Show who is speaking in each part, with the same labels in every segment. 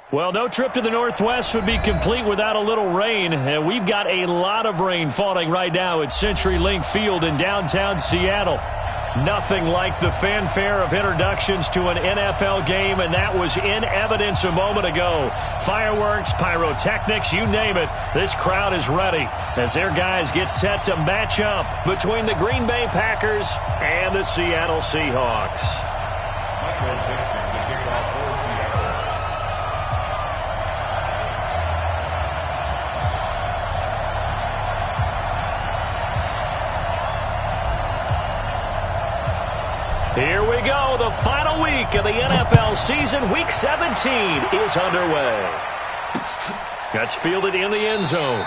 Speaker 1: Well, no trip to the Northwest would be complete without a little rain, and we've got a lot of rain falling right now at CenturyLink Field in downtown Seattle. Nothing like the fanfare of introductions to an NFL game, and that was in evidence a moment ago. Fireworks, pyrotechnics, you name it, this crowd is ready as their guys get set to match up between the Green Bay Packers and the Seattle Seahawks. Here we go. The final week of the NFL season. Week 17 is underway. That's fielded in the end zone.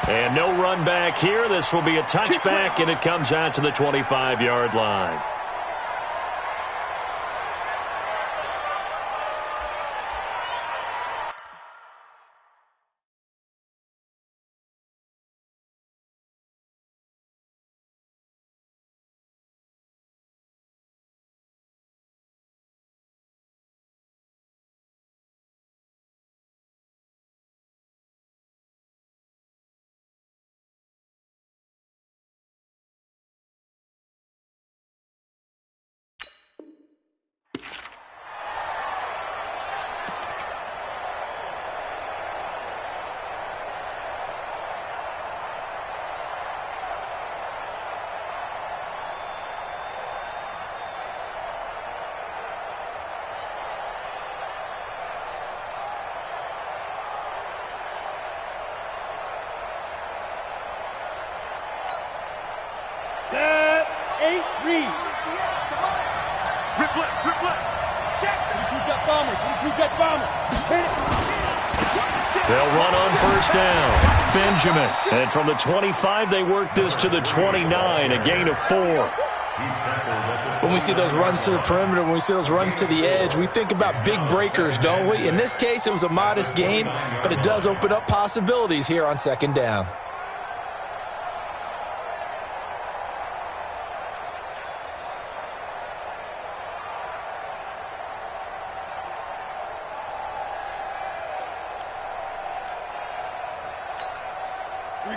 Speaker 1: And no run back here. This will be a touchback, and it comes out to the 25-yard line.
Speaker 2: Set, 8, read. Rip left. Check. 22 jet bomber, 22 jet bomber.
Speaker 1: They'll run on first down. Benjamin. And from the 25, they work this to the 29, a gain of 4.
Speaker 3: When we see those runs to the perimeter, when we see those runs to the edge, we think about big breakers, don't we? In this case, it was a modest gain, but it does open up possibilities here on second down.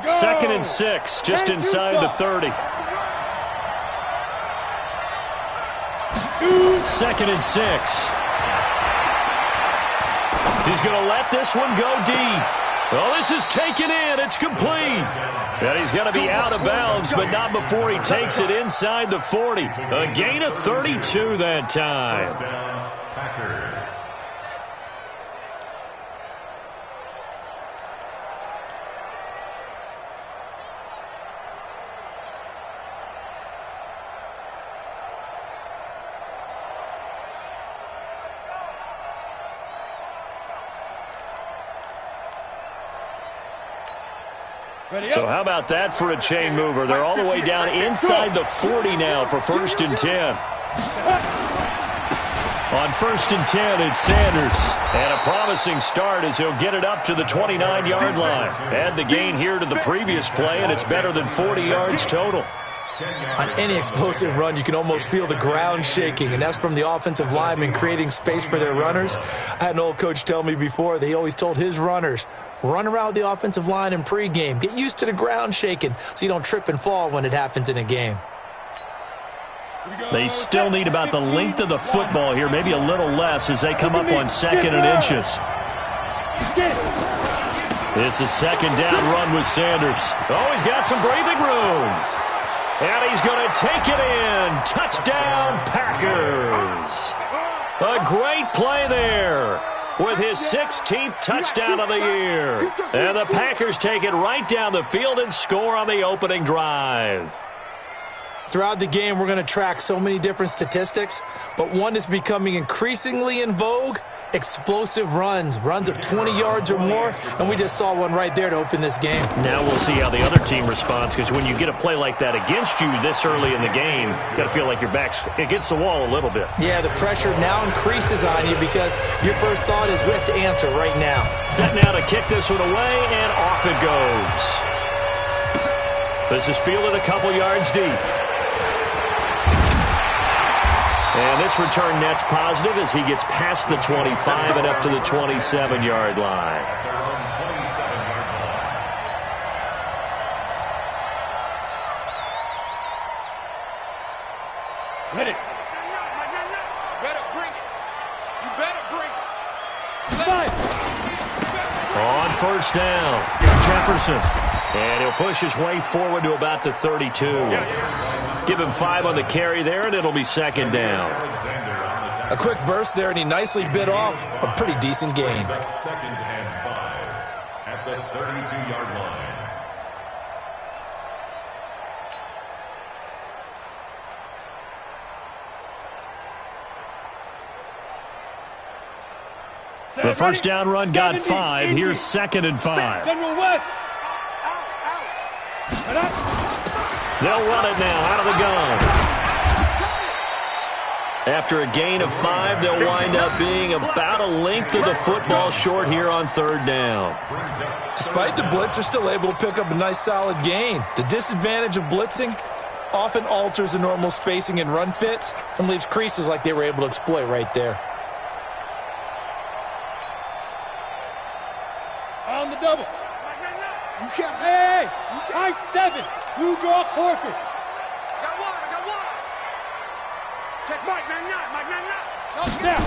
Speaker 1: Second and 6, just inside the 30. Second and 6. He's going to let this one go deep. Well, this is taken in. It's complete. And he's going to be out of bounds, but not before he takes it inside the 40. A gain of 32 that time. Packers. So how about that for a chain mover? They're all the way down inside the 40 now for first and 10. On first and 10, it's Sanders. And a promising start as he'll get it up to the 29-yard line. Add the gain here to the previous play, and it's better than 40 yards total.
Speaker 3: On any explosive run, you can almost feel the ground shaking, and that's from the offensive linemen creating space for their runners. I had an old coach tell me before, they always told his runners, run around the offensive line in pregame. Get used to the ground shaking so you don't trip and fall when it happens in a game.
Speaker 1: They still need about the length of the football here, maybe a little less as they come up on second and inches. It's a second down run with Sanders. Oh, he's got some breathing room. And he's going to take it in. Touchdown, Packers. A great play there with his 16th touchdown of the year. And the Packers take it right down the field and score on the opening drive.
Speaker 3: Throughout the game, we're going to track so many different statistics, but one is becoming increasingly in vogue, explosive runs of 20 yards or more, and we just saw one right there to open this game.
Speaker 1: Now we'll see how the other team responds, because when you get a play like that against you this early in the game, you got to feel like your back's against the wall a little bit. Yeah, the pressure now increases on you because your first thought is we have to answer right now. Set now to kick this one away, and off it goes. This is fielded a couple yards deep. And this return net's positive as he gets past the 25 and up to the 27-yard line.
Speaker 2: Ready. Better bring it. You better bring it. Five.
Speaker 1: On first down, Jefferson. And he'll push his way forward to about the 32. Give him 5 on the carry there, and it'll be second down.
Speaker 3: A quick burst there, and he nicely bit off a pretty decent gain.
Speaker 4: Second and 5 at the 32-yard line.
Speaker 1: The first down run got 5. Here's second and 5.
Speaker 2: General West.
Speaker 1: They'll run it now out of the gun. After a gain of 5, they'll wind up being about a length of the football short here on third down.
Speaker 3: Despite the blitz, they're still able to pick up a nice solid gain. The disadvantage of blitzing often alters the normal spacing and run fits and leaves creases like they were able to exploit right there.
Speaker 2: On the double. You can't. Hey, high 7. You draw Corkers. I got one. Check Mike 99. Now.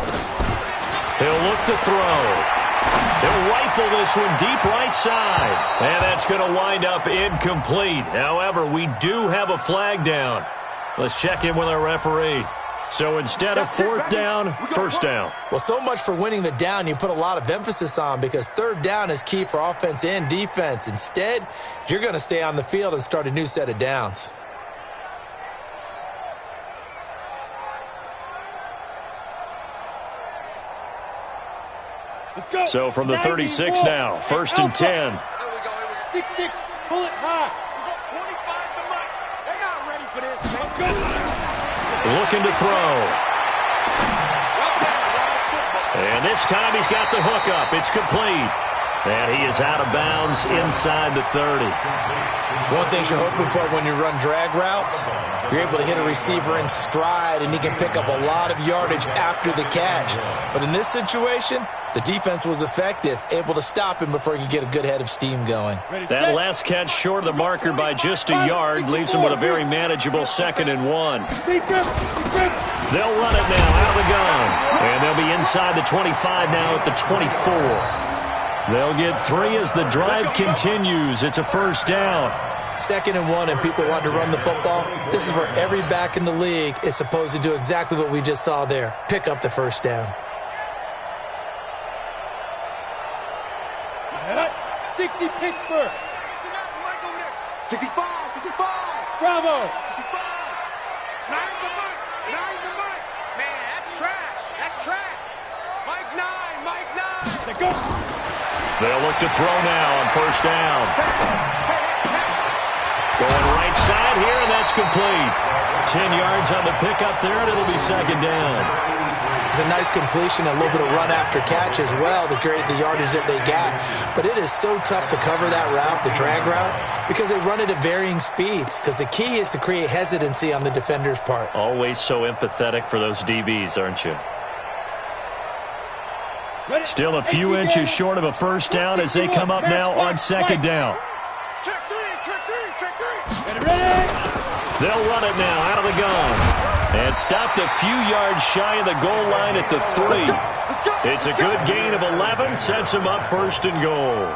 Speaker 1: He'll look to throw. He'll rifle this one deep right side. And that's going to wind up incomplete. However, we do have a flag down. Let's check in with our referee. So instead of fourth down, first down.
Speaker 3: Well, so much for winning the down you put a lot of emphasis on, because third down is key for offense and defense. Instead, you're going to stay on the field and start a new set of downs.
Speaker 2: Let's go.
Speaker 1: So from the 36 now, first and 10.
Speaker 2: There we go. 6-6. Pull it high. We got 25 to Mike. They're not ready for this. Let's go.
Speaker 1: Looking to throw. And this time he's got the hook up. It's complete. And he is out of bounds inside the 30.
Speaker 3: One thing you're hoping for when you run drag routes, you're able to hit a receiver in stride, and he can pick up a lot of yardage after the catch. But in this situation, the defense was effective, able to stop him before he could get a good head of steam going.
Speaker 1: That last catch short of the marker by just a yard leaves him with a very manageable second and 1. They'll run it now out of the gun. And they'll be inside the 25 now at the 24. They'll get 3 as the drive continues. It's a first down.
Speaker 3: Second and 1, and people want to run the football. This is where every back in the league is supposed to do exactly what we just saw there. Pick up the first down.
Speaker 2: 60 Pittsburgh. 65. Bravo. 65. 9 to Mike. Man, that's trash. Mike 9. Let's go.
Speaker 1: They'll look to throw now on first down. Going right side here, and that's complete. 10 yards on the pickup there, and it'll be second down.
Speaker 3: It's a nice completion, a little bit of run after catch as well to create the yardage that they got. But it is so tough to cover that route, the drag route, because they run it at varying speeds. Because the key is to create hesitancy on the defender's part.
Speaker 1: Always so empathetic for those DBs, aren't you? Still a few inches short of a first down as they come up now on second down.
Speaker 2: Check three.
Speaker 1: They'll run it now out of the gun. And stopped a few yards shy of the goal line at the 3. It's a good gain of 11, sets him up first and goal.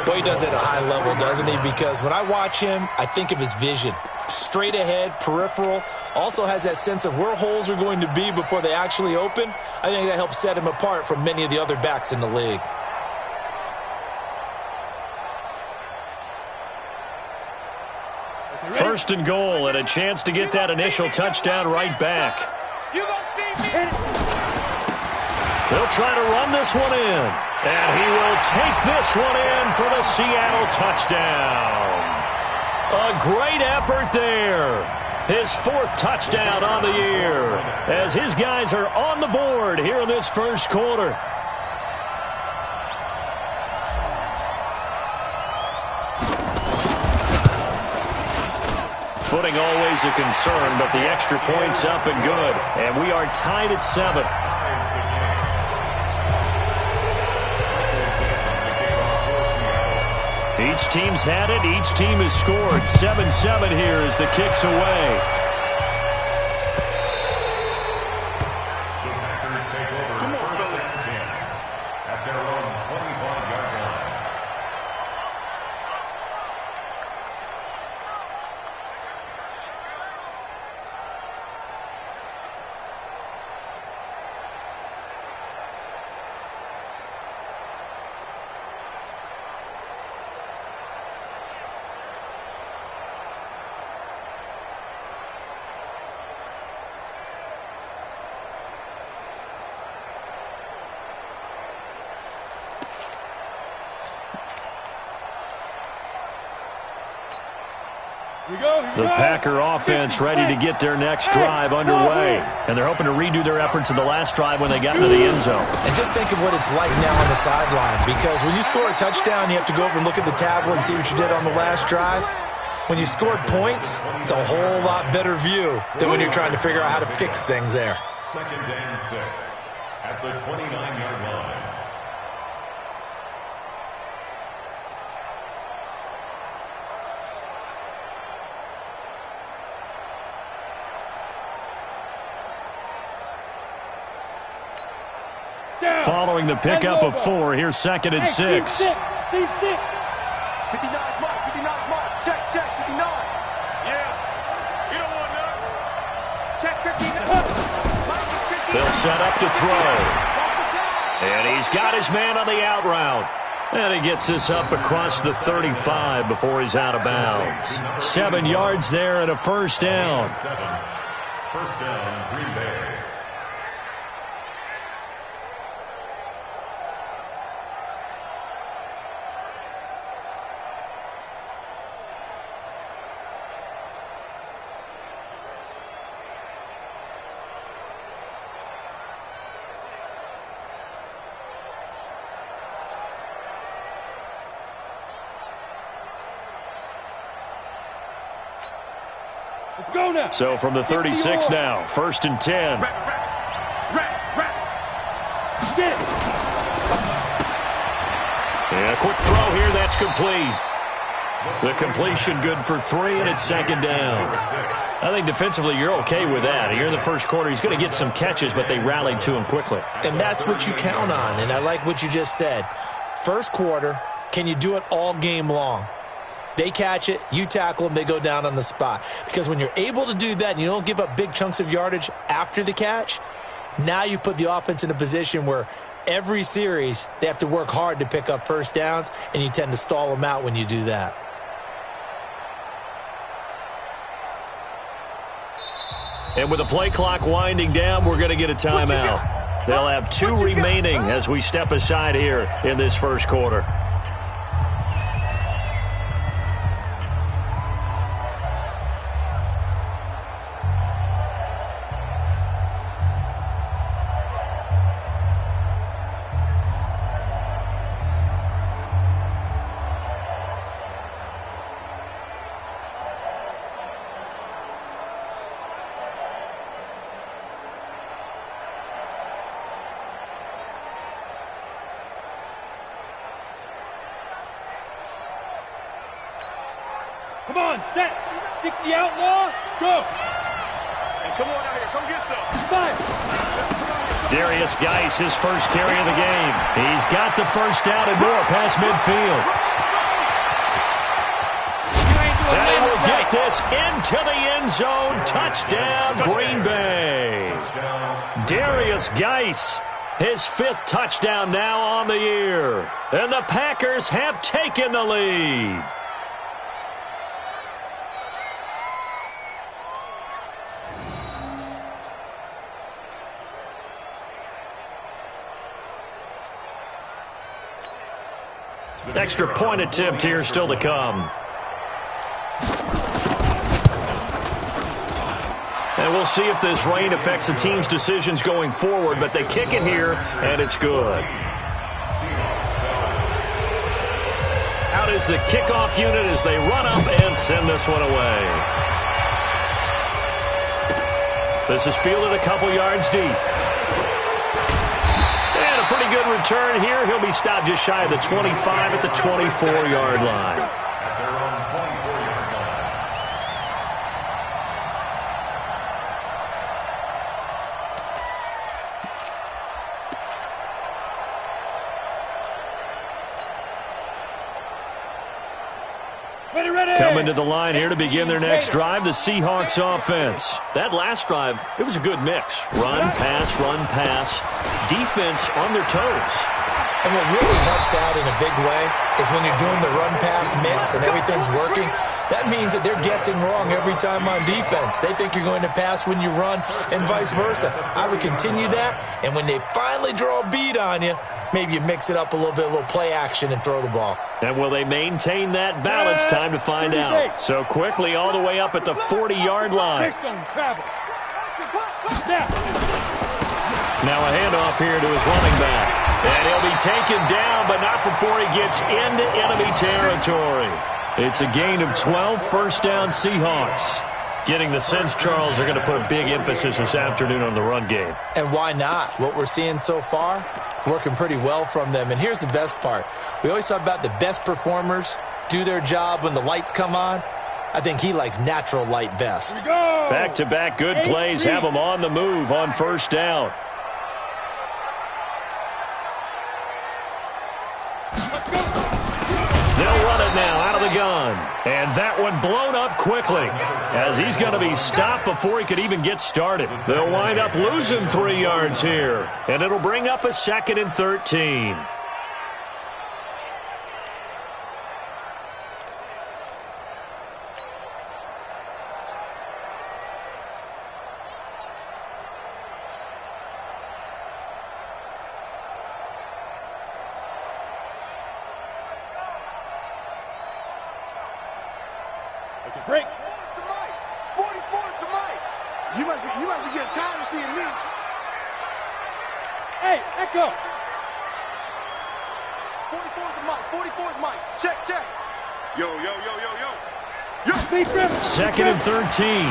Speaker 3: Boy, he does it at a high level, doesn't he? Because when I watch him, I think of his vision. Straight ahead, peripheral, also has that sense of where holes are going to be before they actually open. I think that helps set him apart from many of the other backs in the league.
Speaker 1: First and goal, and a chance to get that initial touchdown right back. They'll try to run this one in, and he will take this one in for the Seattle touchdown. A great effort there. His 4th touchdown on the year as his guys are on the board here in this first quarter. Footing always a concern, but the extra point's up and good. And we are tied at 7. Each team's had it. Each team has scored. 7-7 here as the kick's away. The Packer offense ready to get their next drive underway. And they're hoping to redo their efforts in the last drive when they got into the end zone.
Speaker 3: And just think of what it's like now on the sideline. Because when you score a touchdown, you have to go over and look at the tablet and see what you did on the last drive. When you scored points, it's a whole lot better view than when you're trying to figure out how to fix things there.
Speaker 4: 2nd and 6 at the 29-yard line.
Speaker 1: Following the pickup of 4, here's 2nd and 6.
Speaker 2: 59, Mike, 59, Mike. Check, 59. Yeah. You don't want none. Check 59.
Speaker 1: They'll set up to throw. And he's got his man on the out route. And he gets this up across the 35 before he's out of bounds. 7 yards there and a first down.
Speaker 4: 7. First down, Green Bay.
Speaker 2: Let's go now.
Speaker 1: So from the 36 now, 1st and 10. And a quick throw here, that's complete. The completion good for 3, and it's 2nd down. I think defensively you're okay with that. Here in the first quarter, he's going to get some catches, but they rallied to him quickly.
Speaker 3: And that's what you count on, and I like what you just said. First quarter, can you do it all game long? They catch it, you tackle them, they go down on the spot. Because when you're able to do that and you don't give up big chunks of yardage after the catch, now you put the offense in a position where every series they have to work hard to pick up first downs, and you tend to stall them out when you do that.
Speaker 1: And with the play clock winding down, we're going to get a timeout. They'll have 2 remaining as we step aside here in this first quarter.
Speaker 2: Come on, set. 60 outlaw, go. And come on out here, come get some. Fire.
Speaker 1: Darius Geis, his first carry of the game. He's got the first down and more past midfield. And they will get this into the end zone. Touchdown, Green Bay. Darius Geis, his 5th touchdown now on the year. And the Packers have taken the lead. Extra point attempt here still to come. And we'll see if this rain affects the team's decisions going forward, but they kick it here, and it's good. Out is the kickoff unit as they run up and send this one away. This is fielded a couple yards deep. And a pretty good return here. He'll be stopped just shy of the 25 at the 24-yard line.
Speaker 4: At their own 24-yard line.
Speaker 1: Coming to the line here to begin their next drive, the Seahawks offense. That last drive, it was a good mix. Run, pass. Defense on their toes.
Speaker 3: And what really helps out in a big way is when you're doing the run-pass mix and everything's working, that means that they're guessing wrong every time on defense. They think you're going to pass when you run and vice versa. I would continue that, and when they finally draw a bead on you, maybe you mix it up a little bit, a little play action, and throw the ball.
Speaker 1: And will they maintain that balance? Time to find out. So quickly all the way up at the 40-yard line. Now a handoff here to his running back. And he'll be taken down, but not before he gets into enemy territory. It's a gain of 12, first down Seahawks. Getting the sense, Charles, they're going to put a big emphasis this afternoon on the run game.
Speaker 3: And why not? What we're seeing so far is working pretty well from them. And here's the best part. We always talk about the best performers do their job when the lights come on. I think he likes natural light best.
Speaker 1: Back-to-back good plays have him on the move on first down. They'll run it now out of the gun. And that one blown up quickly as he's going to be stopped before he could even get started. They'll wind up losing 3 yards here. And it'll bring up a 2nd and 13.
Speaker 2: Break. 44's the mic. You must be getting tired of seeing me. Hey, Echo. 44's the mic. 44's mic. Check. Yo. Yo,
Speaker 1: 2nd and 13.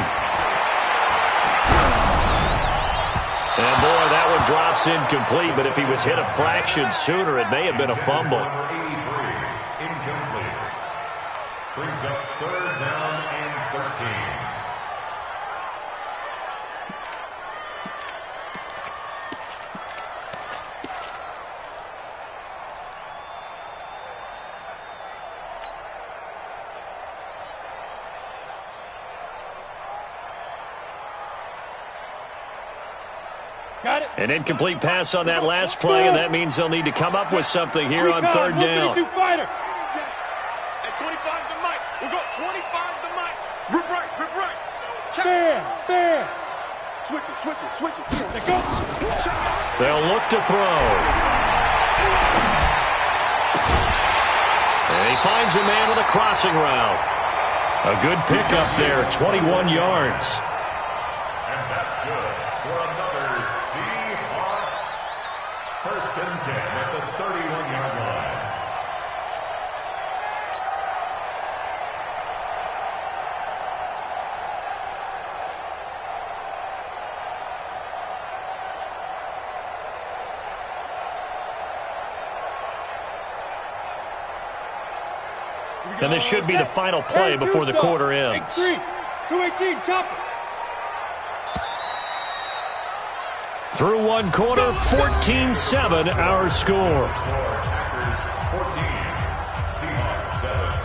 Speaker 1: And boy, that one drops incomplete, but if he was hit a fraction sooner, it may have been a fumble.
Speaker 4: Number 83, incomplete. Brings up 3rd down and 13.
Speaker 2: got it.
Speaker 1: An incomplete pass on that last play, and that means they'll need to come up with something here on 3rd down.
Speaker 2: Fighter. At 25 the mic. We go 25 the mic. Rip right. Bam. Switch it. They go.
Speaker 1: They'll look to throw. And he finds a man with a crossing route. A good pickup there, 21 yards.
Speaker 4: And that's good for another Seahawks. 1st and 10 at the 31-yard line.
Speaker 1: And this should be the final play before the quarter ends.
Speaker 2: 218, chopper.
Speaker 1: Through one quarter, 14-7 our score.
Speaker 4: Packers 14, Seahawks 7.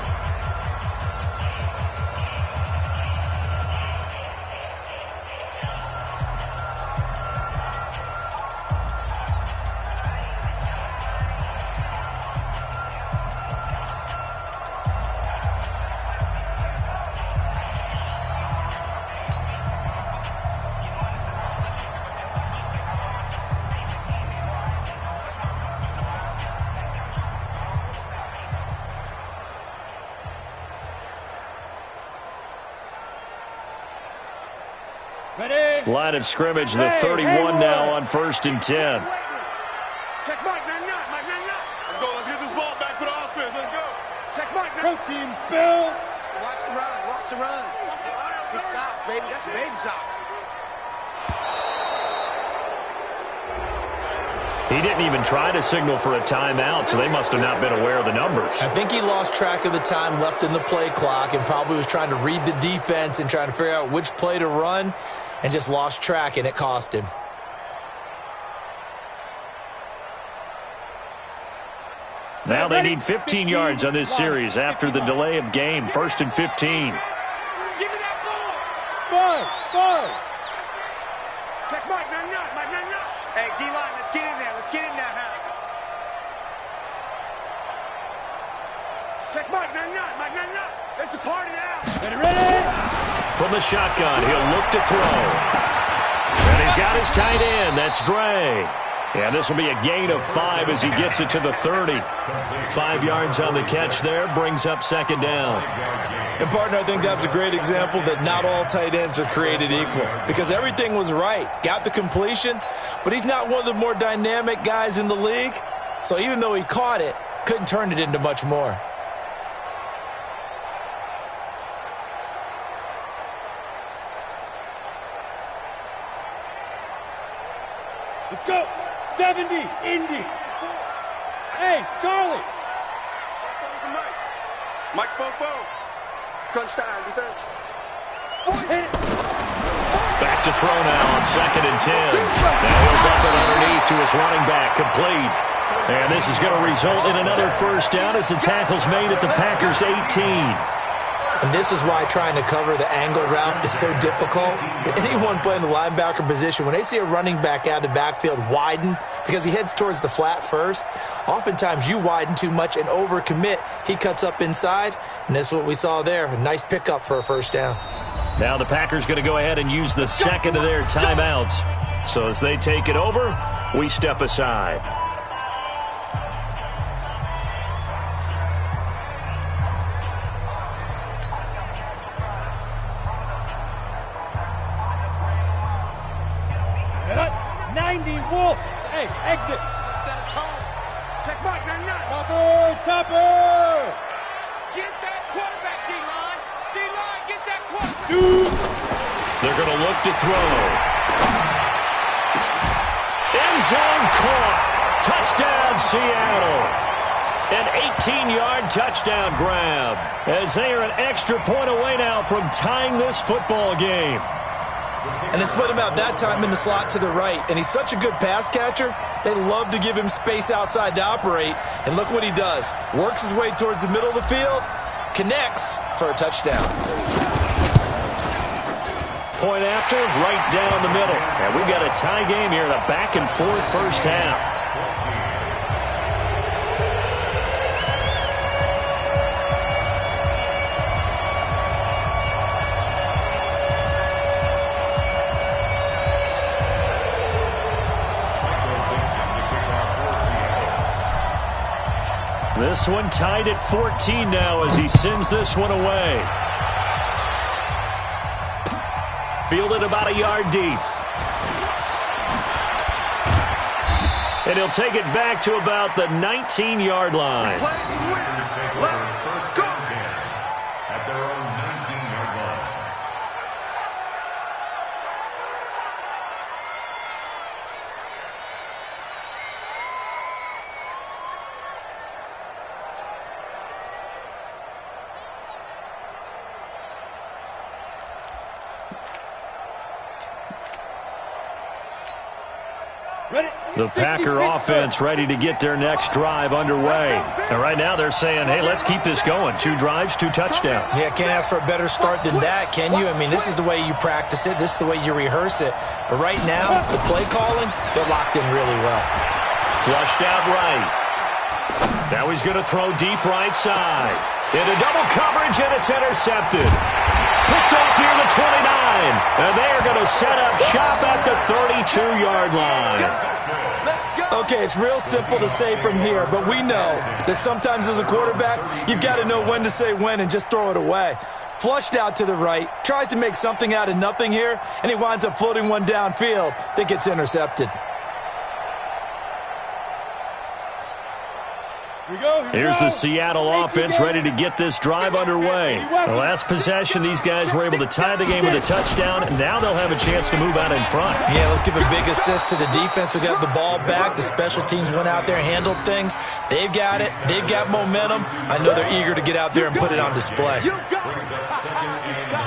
Speaker 1: Line of scrimmage, the 31 now on 1st and 10.
Speaker 2: Check Mike, man. Let's go. Let's get this ball back for the offense. Let's go. Check Mike. Protein spill. Watch the run. Good stop, baby. That's a baby stop.
Speaker 1: He didn't even try to signal for a timeout, so they must have not been aware of the numbers.
Speaker 3: I think he lost track of the time left in the play clock and probably was trying to read the defense and trying to figure out which play to run and just lost track, and it cost him.
Speaker 1: Now they need 15 yards on this series after the delay of game. 1st and 15.
Speaker 2: Give me that ball. 5. Check Mike, man, not. Hey, D-line, let's get in there. Let's get in there, huh? Check Mike, man, not. It's a party now. Ready?
Speaker 1: From the shotgun, he'll look to throw. And he's got his tight end. That's Dre. Yeah, this will be a gain of 5 as he gets it to the 30. 5 yards on the catch there, brings up 2nd down.
Speaker 3: And, partner, I think that's a great example that not all tight ends are created equal because everything was right. Got the completion, but he's not one of the more dynamic guys in the league. So even though he caught it, couldn't turn it into much more.
Speaker 2: Let's go. 70, Indy. Hey, Charlie.
Speaker 5: Mike spoke. Crunch time, defense.
Speaker 1: Back to throw now on 2nd and 10. Now he'll dump it underneath to his running back, complete. And this is going to result in another 1st down as the tackle's made at the Packers' 18.
Speaker 3: And this is why trying to cover the angle route is so difficult. Anyone playing the linebacker position, when they see a running back out of the backfield widen because he heads towards the flat first, oftentimes you widen too much and overcommit. He cuts up inside, and that's what we saw there. A nice pickup for a 1st down.
Speaker 1: Now the Packers going to go ahead and use the 2nd of their timeouts. So as they take it over, we step aside.
Speaker 2: Wolf. Hey, exit.
Speaker 5: Set a tone.
Speaker 2: Check Mike, Topper.
Speaker 5: Get that quarterback, D-line. D-line, get that quarterback.
Speaker 2: Shoot.
Speaker 1: They're going to look to throw. End zone caught. Touchdown, Seattle. An 18-yard touchdown grab as they are an extra point away now from tying this football game.
Speaker 3: And they split him out that time in the slot to the right. And he's such a good pass catcher, they love to give him space outside to operate. And look what he does. Works his way towards the middle of the field, connects for a touchdown.
Speaker 1: Point after, right down the middle. And we've got a tie game here in a back-and-forth 1st half. This one tied at 14 now as he sends this one away. Fielded about a yard deep. And he'll take it back to about the 19-yard line.
Speaker 4: First and 10 at their own 19-yard line.
Speaker 1: The Packer offense ready to get their next drive underway. And right now they're saying, hey, let's keep this going. 2 drives, 2 touchdowns.
Speaker 3: Yeah, can't ask for a better start than that, can you? I mean, this is the way you practice it. This is the way you rehearse it. But right now, the play calling, they're locked in really well.
Speaker 1: Flushed out right. Now he's going to throw deep right side. Into double coverage, and it's intercepted. Picked off near the 29. And they are going to set up shop at the 32-yard line.
Speaker 3: Okay, it's real simple to say from here, but we know that sometimes as a quarterback, you've got to know when to say when and just throw it away. Flushed out to the right, tries to make something out of nothing here, and he winds up floating one downfield that gets intercepted.
Speaker 1: Here's the Seattle offense ready to get this drive underway. The last possession, these guys were able to tie the game with a touchdown, and now they'll have a chance to move out in front.
Speaker 3: Yeah, let's give a big assist to the defense who got the ball back. The special teams went out there and handled things. They've got it. They've got momentum. I know they're eager to get out there and put it on display.
Speaker 4: Brings up 2nd and 9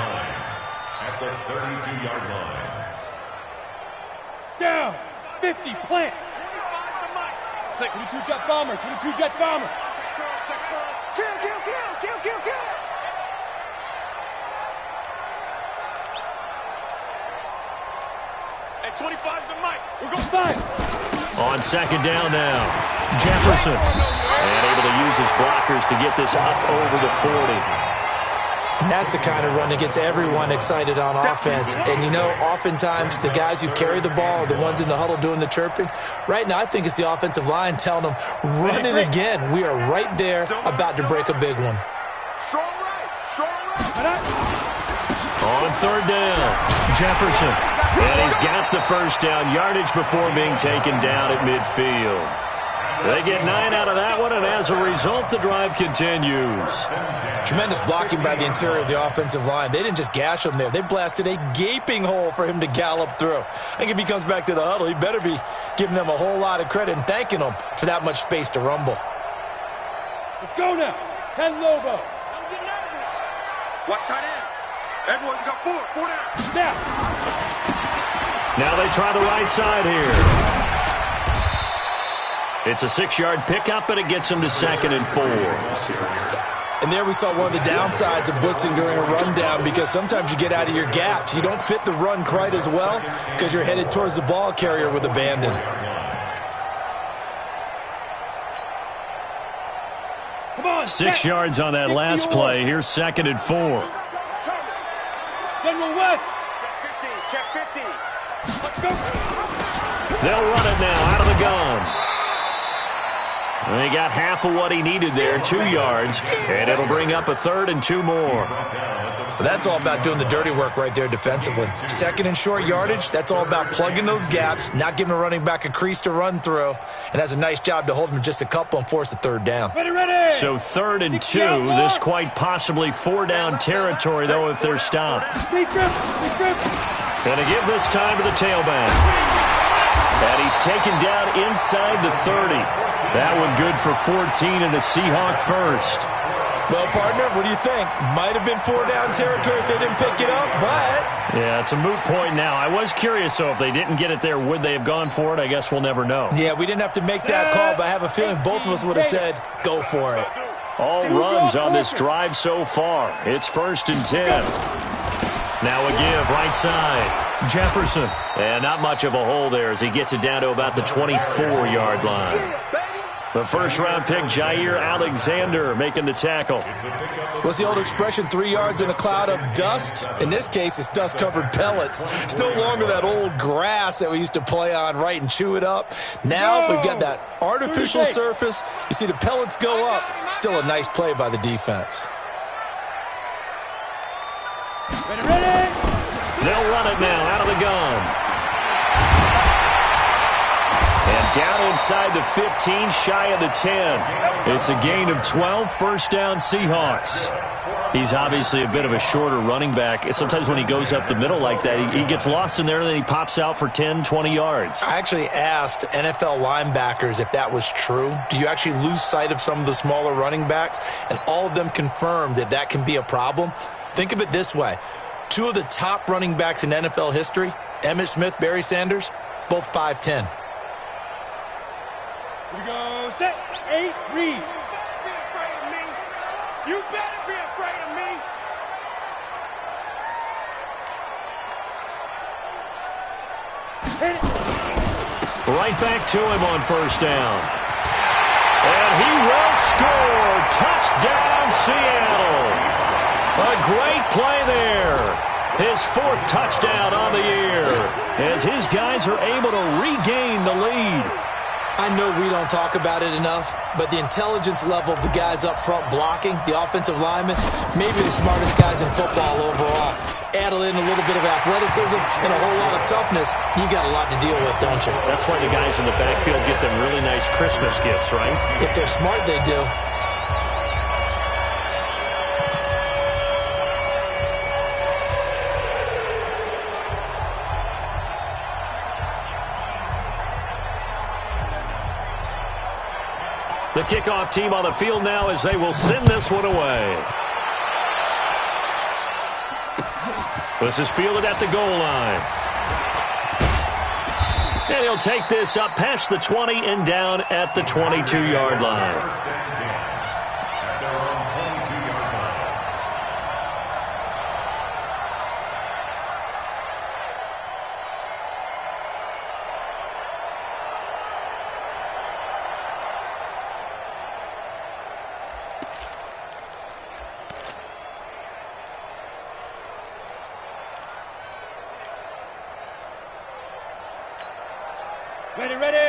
Speaker 4: at the 32-yard line.
Speaker 2: Down. 50. Plant. 22 jet bomber. 22 jet bomber. Kill. At 25 the mic. We're going 5.
Speaker 1: On 2nd down now, Jefferson. And able to use his blockers to get this up over the 40.
Speaker 3: And that's the kind of run that gets everyone excited on offense. And, you know, oftentimes the guys who carry the ball are the ones in the huddle doing the chirping. Right now, I think it's the offensive line telling them, run it again. We are right there about to break a big one.
Speaker 2: Strong right.
Speaker 1: On 3rd down, Jefferson. And he's got the first down yardage before being taken down at midfield. They get 9 out of that one, and as a result, the drive continues.
Speaker 3: Tremendous blocking by the interior of the offensive line. They didn't just gash him there. They blasted a gaping hole for him to gallop through. I think if he comes back to the huddle, he better be giving them a whole lot of credit and thanking them for that much space to rumble.
Speaker 2: Let's go now. 10 Lobo. Don't get nervous. Watch tight end. Everyone's got 4 down.
Speaker 1: Now they try the right side here. It's a 6-yard pickup, and it gets them to 2nd and 4.
Speaker 3: And there we saw one of the downsides of blitzing during a rundown, because sometimes you get out of your gaps. You don't fit the run quite as well because you're headed towards the ball carrier with abandon.
Speaker 2: Come on,
Speaker 1: 6 yards on that last play. Here's 2nd and 4.
Speaker 2: General West.
Speaker 5: Check 50.
Speaker 2: Let's go.
Speaker 1: They'll run it now out of the gun. They got half of what he needed there, 2 yards, and it'll bring up a 3rd and 2 more.
Speaker 3: Well, that's all about doing the dirty work right there defensively. 2nd and short yardage, that's all about plugging those gaps, not giving a running back a crease to run through, and has a nice job to hold him just a couple and force a 3rd down.
Speaker 2: Ready.
Speaker 1: So 3rd and 2, this quite possibly 4-down territory, though, if they're stopped. Going to give this time to the tailback. And he's taken down inside the 30. That one good for 14 and a Seahawk first.
Speaker 3: Well, partner, what do you think? Might have been 4-down territory if they didn't pick it up, but...
Speaker 1: Yeah, it's a moot point now. I was curious, though, if they didn't get it there, would they have gone for it? I guess we'll never know.
Speaker 3: Yeah, we didn't have to make that call, but I have a feeling both of us would have said, go for it.
Speaker 1: All runs on this drive so far. It's 1st and 10. Now a give, right side. Jefferson. And not much of a hole there as he gets it down to about the 24-yard line. The first-round pick, Jair Alexander, making the tackle.
Speaker 3: What's the old expression, 3 yards in a cloud of dust? In this case, it's dust-covered pellets. It's no longer that old grass that we used to play on, right, and chew it up. Now we've got that artificial surface. You see the pellets go up. Still a nice play by the defense.
Speaker 2: Ready.
Speaker 1: They'll run it now out of the gun. And down inside the 15, shy of the 10. It's a gain of 12, 1st down Seahawks. He's obviously a bit of a shorter running back. Sometimes when he goes up the middle like that, he gets lost in there and then he pops out for 10, 20 yards.
Speaker 3: I actually asked NFL linebackers if that was true. Do you actually lose sight of some of the smaller running backs? And all of them confirmed that that can be a problem. Think of it this way. 2 of the top running backs in NFL history, Emmitt Smith, Barry Sanders, both 5'10".
Speaker 2: Here we go. Set. 8. Read.
Speaker 5: You better be afraid of me.
Speaker 2: Hit it.
Speaker 1: Right back to him on 1st down. And he will score. Touchdown, Seattle. A great play there. His 4th touchdown on the year as his guys are able to regain the lead.
Speaker 3: I know we don't talk about it enough, but the intelligence level of the guys up front blocking, the offensive linemen, maybe the smartest guys in football overall. add in a little bit of athleticism and a whole lot of toughness, you've got a lot to deal with, don't you?
Speaker 1: That's why the guys in the backfield get them really nice Christmas gifts, right?
Speaker 3: If they're smart, they do.
Speaker 1: The kickoff team on the field now as they will send this one away. This is fielded at the goal line. And he'll take this up past the 20 and down at the 22-yard line.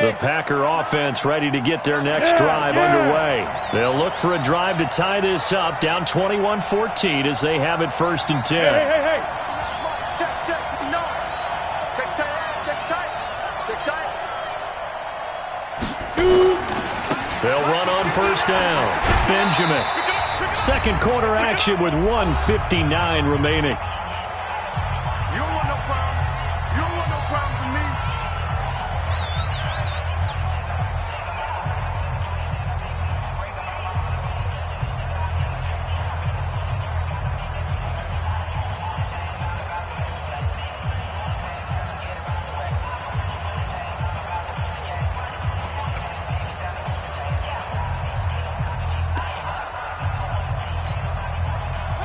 Speaker 1: The Packer offense ready to get their next drive underway. They'll look for a drive to tie this up, down 21-14 as they have it 1st and 10.
Speaker 5: Hey. Check. No. Check tight.
Speaker 1: They'll run on 1st down. Benjamin. Second quarter action with 1:59 remaining.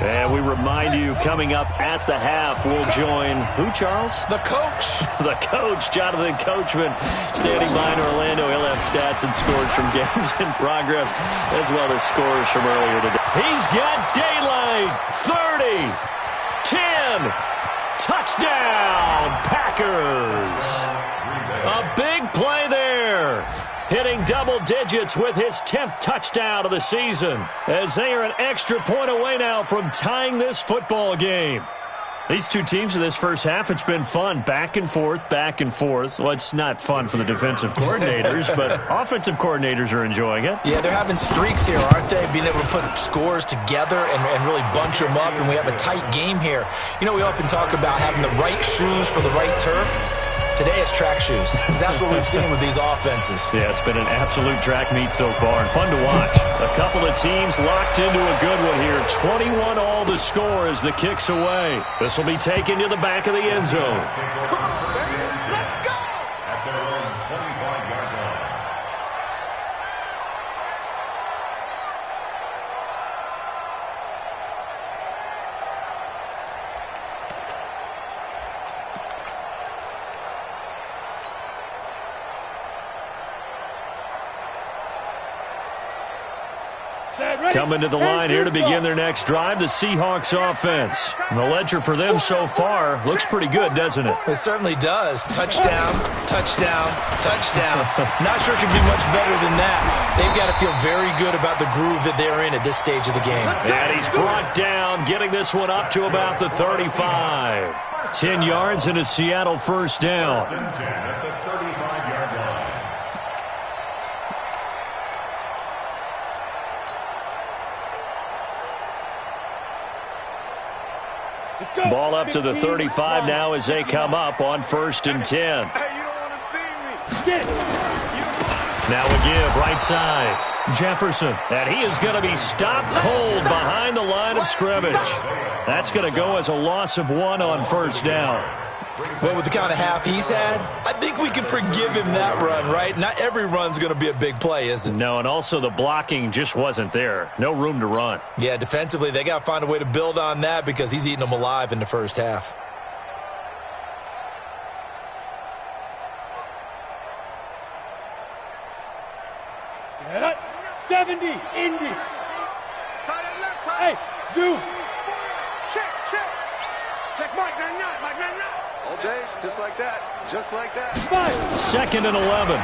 Speaker 1: And we remind you, coming up at the half, we'll join who, Charles?
Speaker 3: The coach.
Speaker 1: The coach, Jonathan Coachman, standing by in Orlando. He'll have stats and scores from games in progress, as well as scores from earlier today. He's got daylight. 30, 10, touchdown, Packers. A big play there. Hitting double digits with his 10th touchdown of the season, as they are an extra point away now from tying this football game. These two teams in this first half, it's been fun. Back and forth. Well, it's not fun for the defensive coordinators, but offensive coordinators are enjoying it.
Speaker 3: Yeah, they're having streaks here, aren't they? Being able to put scores together and really bunch them up, and we have a tight game here. You know, we often talk about having the right shoes for the right turf. Today it's track shoes. That's what we've seen with these offenses.
Speaker 1: Yeah, it's been an absolute track meet so far and fun to watch. A couple of teams locked into a good one here. 21 all the score as the kick's away. This will be taken to the back of the end zone.
Speaker 5: Let's go!
Speaker 4: At their own 25-yard line.
Speaker 1: Coming to the line here to begin their next drive, the Seahawks offense. The ledger for them so far looks pretty good, doesn't it?
Speaker 3: It certainly does. Touchdown. Not sure it can be much better than that. They've got to feel very good about the groove that they're in at this stage of the game.
Speaker 1: And he's brought down, getting this one up to about the 35. 10 yards and a Seattle 1st down.
Speaker 4: 1st and 10 at the 35-yard line.
Speaker 1: Ball up to the 35 now as they come up on 1st and 10.
Speaker 5: Hey, you don't want to see me.
Speaker 1: Now a give, right side. Jefferson, and he is going to be stopped cold behind the line of scrimmage. That's going to go as a loss of 1 on 1st down.
Speaker 3: Well, with the kind of half he's had, I think we can forgive him that run, right? Not every run's going to be a big play, is it?
Speaker 1: No, and also the blocking just wasn't there. No room to run.
Speaker 3: Yeah, defensively, they got to find a way to build on that because he's eating them alive in the first half.
Speaker 2: Set up. 70, Indy.
Speaker 5: Hey,
Speaker 2: Zoo.
Speaker 5: check. Check Mike 99, Mike 99. All day, just like that.
Speaker 1: 2nd and 11.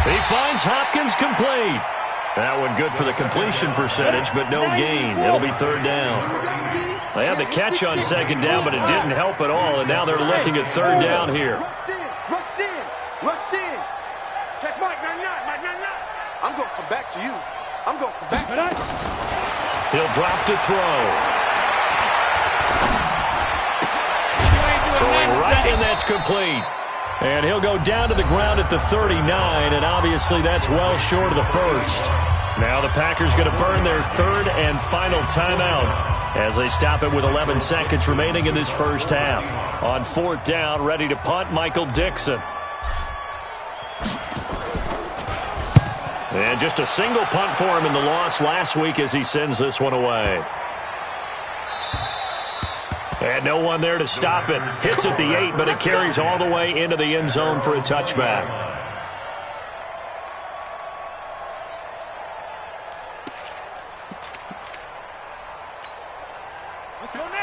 Speaker 1: He finds Hopkins complete. That one good for the completion percentage, but no gain. It'll be third down. They had the catch on second down, but it didn't help at all, and now they're looking at third down here.
Speaker 5: Rush in. Rush in. Check Mike, Mike. I'm going to come back to you. I'm going to come back to you.
Speaker 1: He'll drop to throw. Throwing right, and that's complete. And he'll go down to the ground at the 39, and obviously that's well short of the first. Now the Packers going to burn their third and final timeout as they stop it with 11 seconds remaining in this first half. On fourth down, ready to punt, Michael Dixon. And just a single punt for him in the loss last week as he sends this one away. And no one there to stop it. Hits at the 8, but it carries all the way into the end zone for a touchback.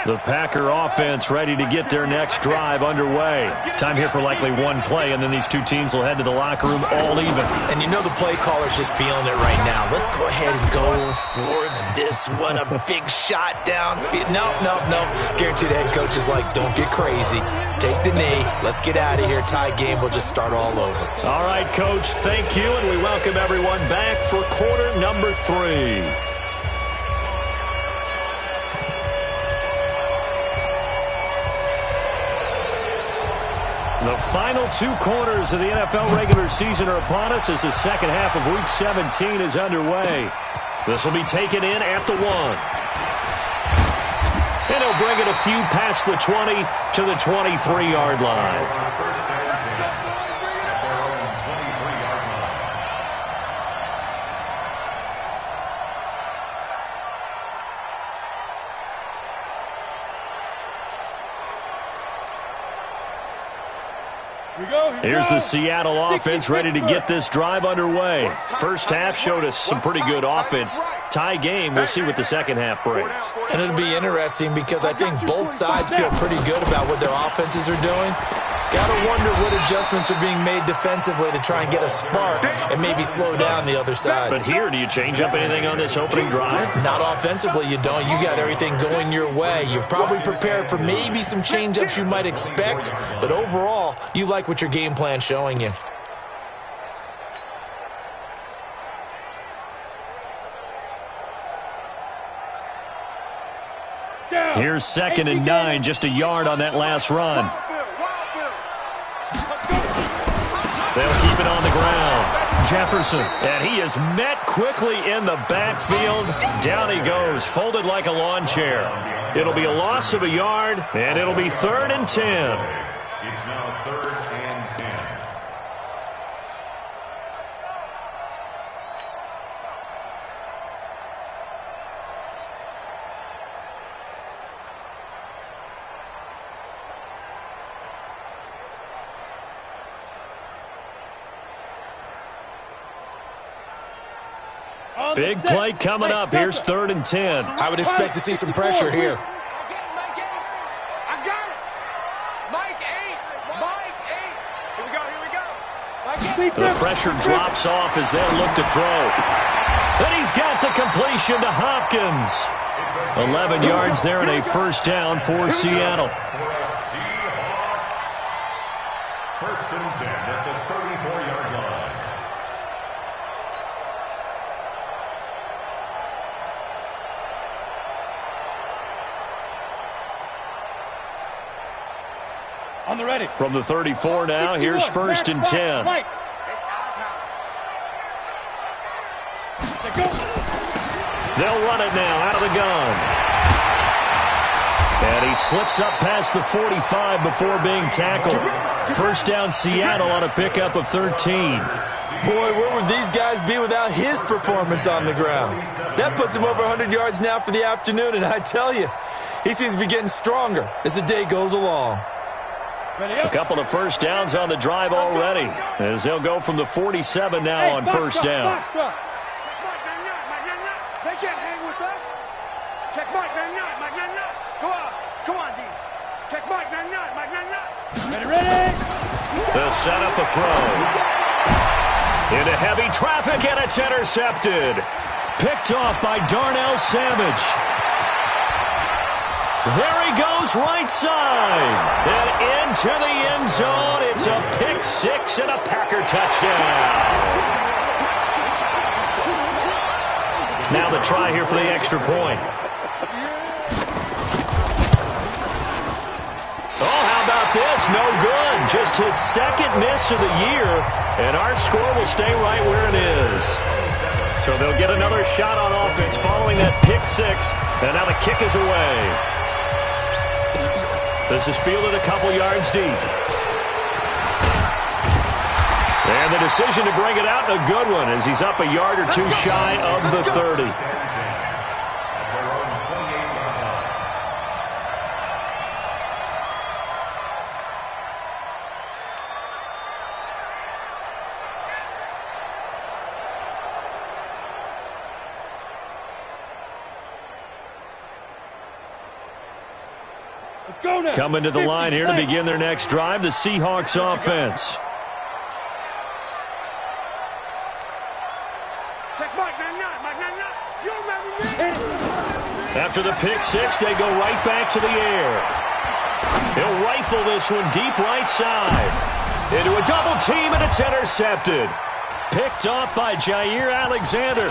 Speaker 1: The Packer offense ready to get their next drive underway. Time here for likely one play, and then these two teams will head to the locker room all even.
Speaker 3: And you know the play caller's just feeling it right now. Let's go ahead and go for this one. A big shot down. No. Guaranteed the head coach is like, don't get crazy. Take the knee. Let's get out of here. Tie game. We'll just start all over.
Speaker 1: All right, Coach, thank you, and we welcome everyone back for quarter number 3. The final 2 quarters of the NFL regular season are upon us as the second half of Week 17 is underway. This will be taken in at the 1. And he'll bring it a few past the 20 to the 23-yard line. Here's the Seattle offense ready to get this drive underway. First half showed us some pretty good offense. Tie game, we'll see what the second half brings.
Speaker 3: And it'll be interesting because I think both sides feel pretty good about what their offenses are doing. Gotta wonder what adjustments are being made defensively to try and get a spark and maybe slow down the other side.
Speaker 1: But here, do you change up anything on this opening drive?
Speaker 3: Not offensively, you don't. You got everything going your way. You've probably prepared for maybe some change-ups you might expect, but overall, you like what your game plan's showing you.
Speaker 1: Here's 2nd and 9, just a yard on that last run. They'll keep it on the ground. Jefferson, and he is met quickly in the backfield. Down he goes, folded like a lawn chair. It'll be a loss of a yard, and it'll be 3rd and 10.
Speaker 4: It's now 3rd and 10.
Speaker 1: Big play coming up. Here's 3rd and 10.
Speaker 3: I would expect to see some pressure here.
Speaker 5: I got it. Mike 8. Here we go.
Speaker 1: The pressure drops off as they look to throw. Then he's got the completion to Hopkins. 11 yards there and a first down for Seattle.
Speaker 4: First and 10 at the 34-yard line.
Speaker 2: On the ready.
Speaker 1: From the 34 now, here's 1st and 10. They'll run it now out of the gun. And he slips up past the 45 before being tackled. First down Seattle on a pickup of 13.
Speaker 3: Boy, where would these guys be without his performance on the ground? That puts him over 100 yards now for the afternoon, and I tell you, he seems to be getting stronger as the day goes along.
Speaker 1: A couple of first downs on the drive already, as they'll go from the 47 now on first down.
Speaker 5: They can't hang with us. Check Mike 99. Come on, D. Check Mike 99.
Speaker 2: Ready.
Speaker 1: They'll set up a throw. Into heavy traffic, and it's intercepted. Picked off by Darnell Savage. There he goes, right side. And into the end zone. It's a pick six and a Packer touchdown. Now the try here for the extra point. Oh, how about this? No good. Just his second miss of the year. And our score will stay right where it is. So they'll get another shot on offense following that pick six. And now the kick is away. This is fielded a couple yards deep. And the decision to bring it out, a good one, as he's up a yard or two shy of the 30. Coming to the line here to begin their next drive, the Seahawks offense. After the pick six, they go right back to the air. He'll rifle this one deep right side. Into a double team, and it's intercepted. Picked off by Jair Alexander.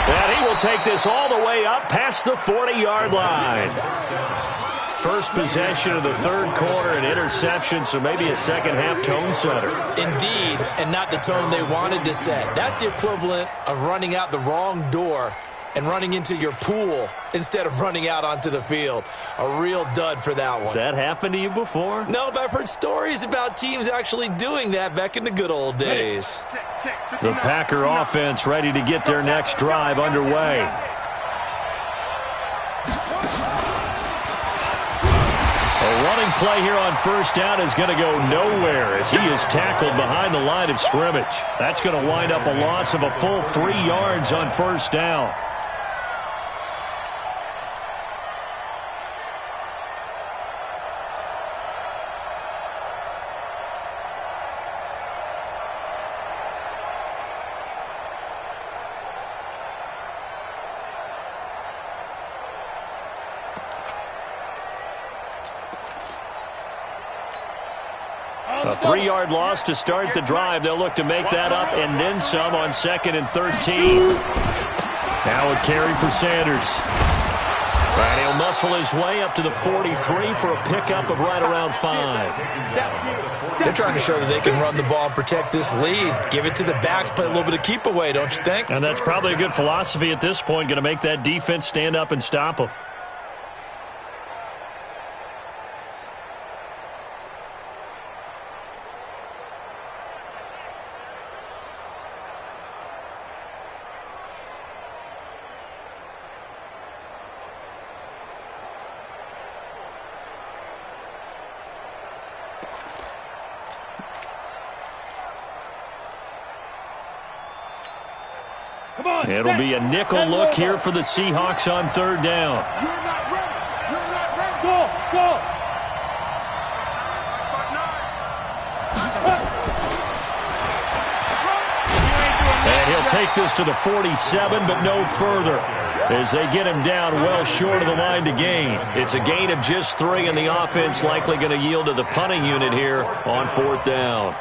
Speaker 1: And he will take this all the way up past the 40-yard line. First possession of the third quarter, an interception, so maybe a second-half tone setter. Indeed, and not the tone they wanted to set. That's the equivalent of running out the wrong door and running into your pool instead of running out onto the field. A real dud for that one. Has that happened to you before? No, but I've heard stories about teams actually doing that back in the good old days. The Packer offense ready to get their next drive underway. A running play here on first down is going to go nowhere as he is tackled behind the line of scrimmage. That's going to wind up a loss of a full 3 yards on first down. A 3-yard loss to start the drive. They'll look to make that up and then some on 2nd and 13. Now a carry for Sanders. And he'll muscle his way up to the 43 for a pickup of right around 5. They're trying to show that they can run the ball and protect this lead. Give it to the backs, play a little bit of keep away, don't you think? And that's probably a good philosophy at this point, going to make that defense stand up and stop them. It'll be a nickel look here for the Seahawks on third down. And he'll take this to the 47, but no further, as they get him down well short of the line to gain. It's a gain of just 3, and the offense likely going to yield to the punting unit here on fourth down.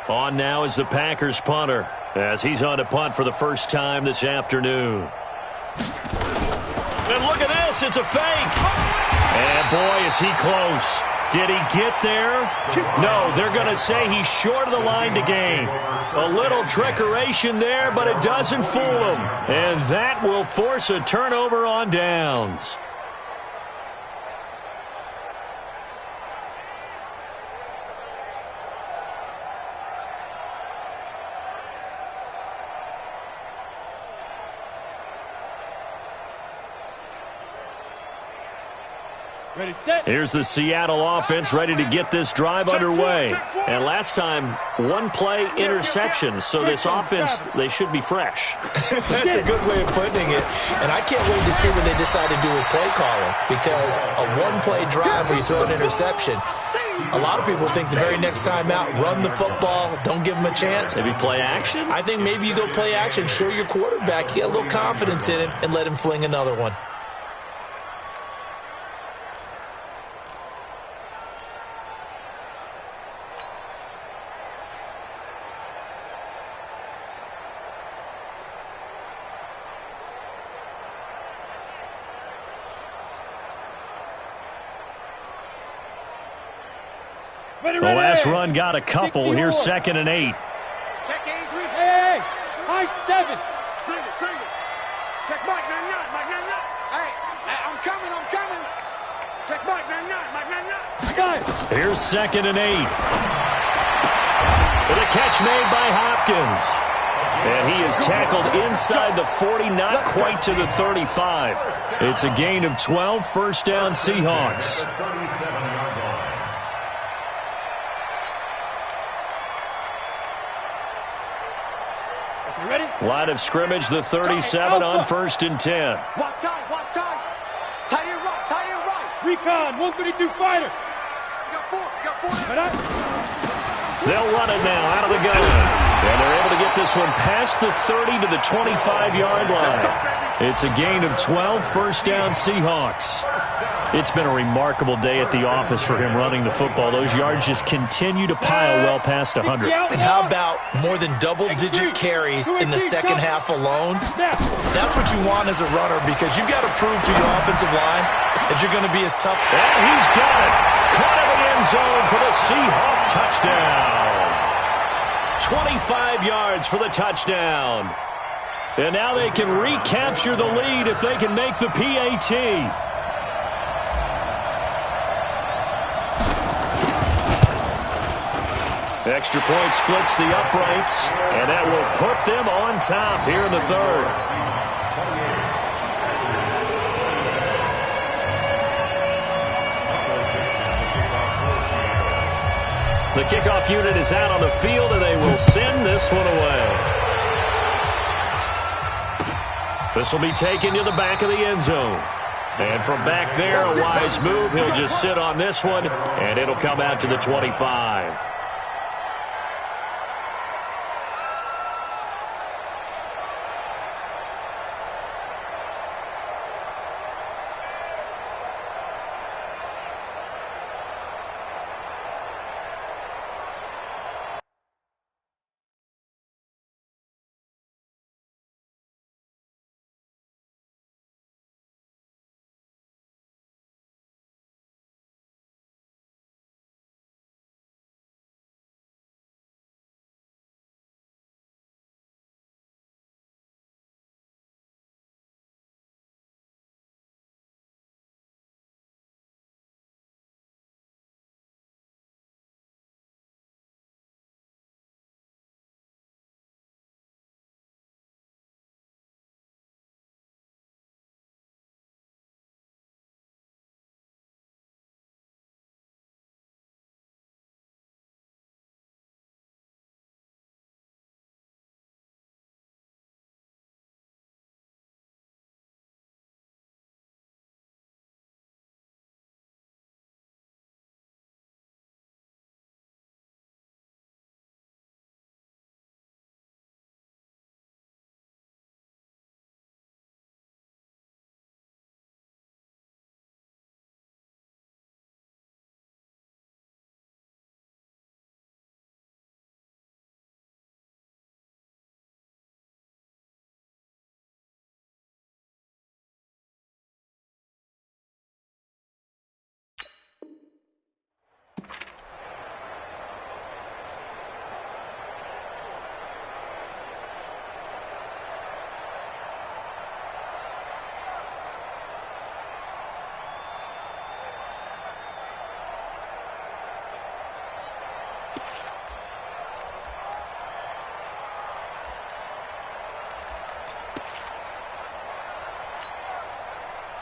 Speaker 1: On now is the Packers punter, as he's on to punt for the first time this afternoon. And look at this, it's a fake. And boy, is he close. Did he get there? No, they're going to say he's short of the line to gain. A little trickeration there, but it doesn't fool him. And that will force a turnover on downs.
Speaker 2: Ready, set.
Speaker 1: Here's the Seattle offense ready to get this drive underway. And last time, one play interception. So this offense, they should be fresh.
Speaker 3: That's a good way of putting it. And I can't wait to see what they decide to do with play calling, because a one-play drive where you throw an interception, a lot of people think the very next time out, run the football, don't give them a chance.
Speaker 1: Maybe play action?
Speaker 3: I think maybe you go play action, show your quarterback, you get a little confidence in him, and let him fling another one.
Speaker 1: The last run got a couple. Here's 2nd and 8.
Speaker 2: Check 8, hey, high 7.
Speaker 5: Sing it, sing it. Check Mike 99, Mike 99. Hey, I'm coming. Check Mike 99, Mike 99.
Speaker 2: I got it.
Speaker 1: Here's 2nd and 8. With a catch made by Hopkins. And he is tackled inside the 40, not quite to the 35. It's a gain of 12, first down Seahawks. Line of scrimmage, the 37 on 1st and 10.
Speaker 5: Watch time. Tight end right.
Speaker 2: Recon, 132 fighter.
Speaker 5: You got four.
Speaker 1: They'll run it now out of the gun. And they're able to get this one past the 30 to the 25-yard line. It's a gain of 12, first down Seahawks. It's been a remarkable day at the office for him running the football. Those yards just continue to pile well past 100.
Speaker 3: And how about more than double-digit carries in the second half alone? That's what you want as a runner, because you've got to prove to your offensive line that you're going to be as tough.
Speaker 1: And he's got it. Caught in the end zone for the Seahawk touchdown. 25 yards for the touchdown. And now they can recapture the lead if they can make the PAT. Extra point splits the uprights, and that will put them on top here in the third. The kickoff unit is out on the field, and they will send this one away. This will be taken to the back of the end zone. And from back there, a wise move. He'll just sit on this one, and it'll come out to the 25.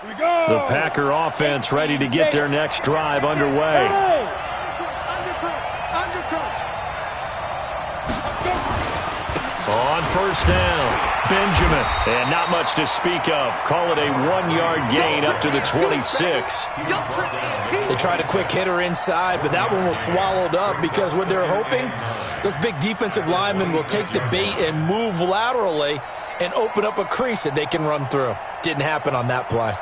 Speaker 1: The Packer offense ready to get their next drive underway. On first down, Benjamin. And not much to speak of. Call it a 1-yard gain up to the 26.
Speaker 3: They tried a quick hitter inside, but that one was swallowed up because what they're hoping, those big defensive linemen will take the bait and move laterally and open up a crease that they can run through. Didn't happen on that play.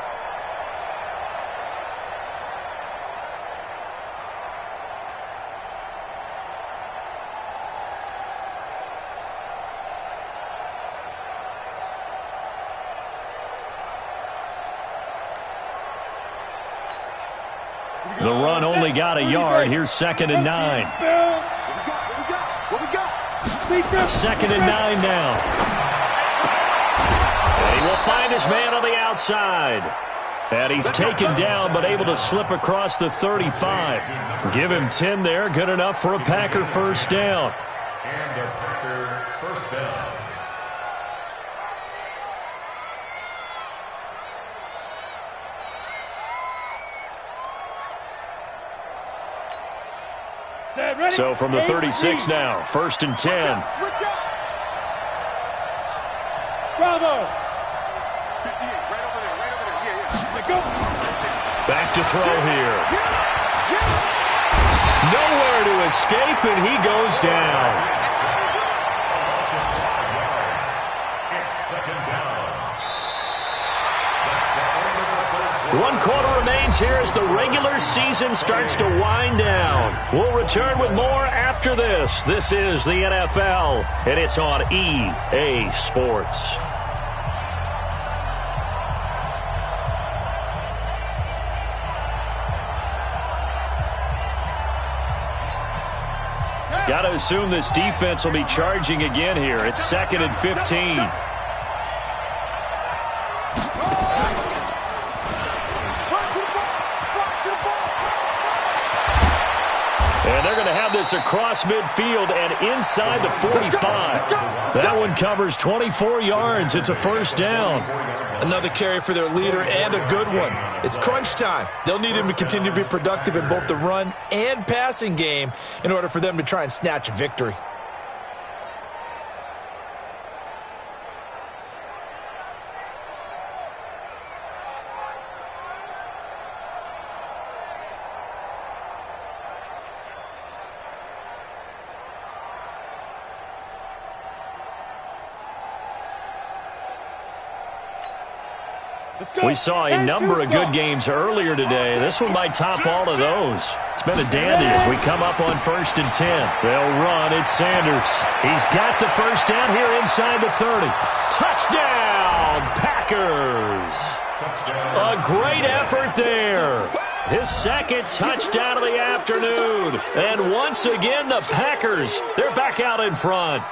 Speaker 1: The run only got a yard. Here's 2nd and 9. Second and 9 now. And he will find his man on the outside. And he's taken down but able to slip across the 35. Give him 10 there. Good enough for a Packer first down.
Speaker 4: And a Packer first down.
Speaker 1: So from the 36 now, 1st and 10.
Speaker 2: Bravo.
Speaker 1: Back to throw here. Nowhere to escape, and he goes down.
Speaker 4: It's 2nd down.
Speaker 1: 1 quarter remains here as the regular season starts to wind down. We'll return with more after this. This is the NFL, and it's on EA Sports. Got to assume this defense will be charging again here. It's 2nd and 15. And they're going to have this across midfield and inside the 45. That one covers 24 yards. It's a first down.
Speaker 3: Another carry for their leader and a good one. It's crunch time. They'll need him to continue to be productive in both the run and passing game in order for them to try and snatch a victory.
Speaker 1: We saw a number of good games earlier today. This one might top all of those. It's been a dandy as we come up on 1st and 10. They'll run. It's Sanders. He's got the first down here inside the 30. Touchdown, Packers. A great effort there. His 2nd touchdown of the afternoon. And once again, the Packers, they're back out in front.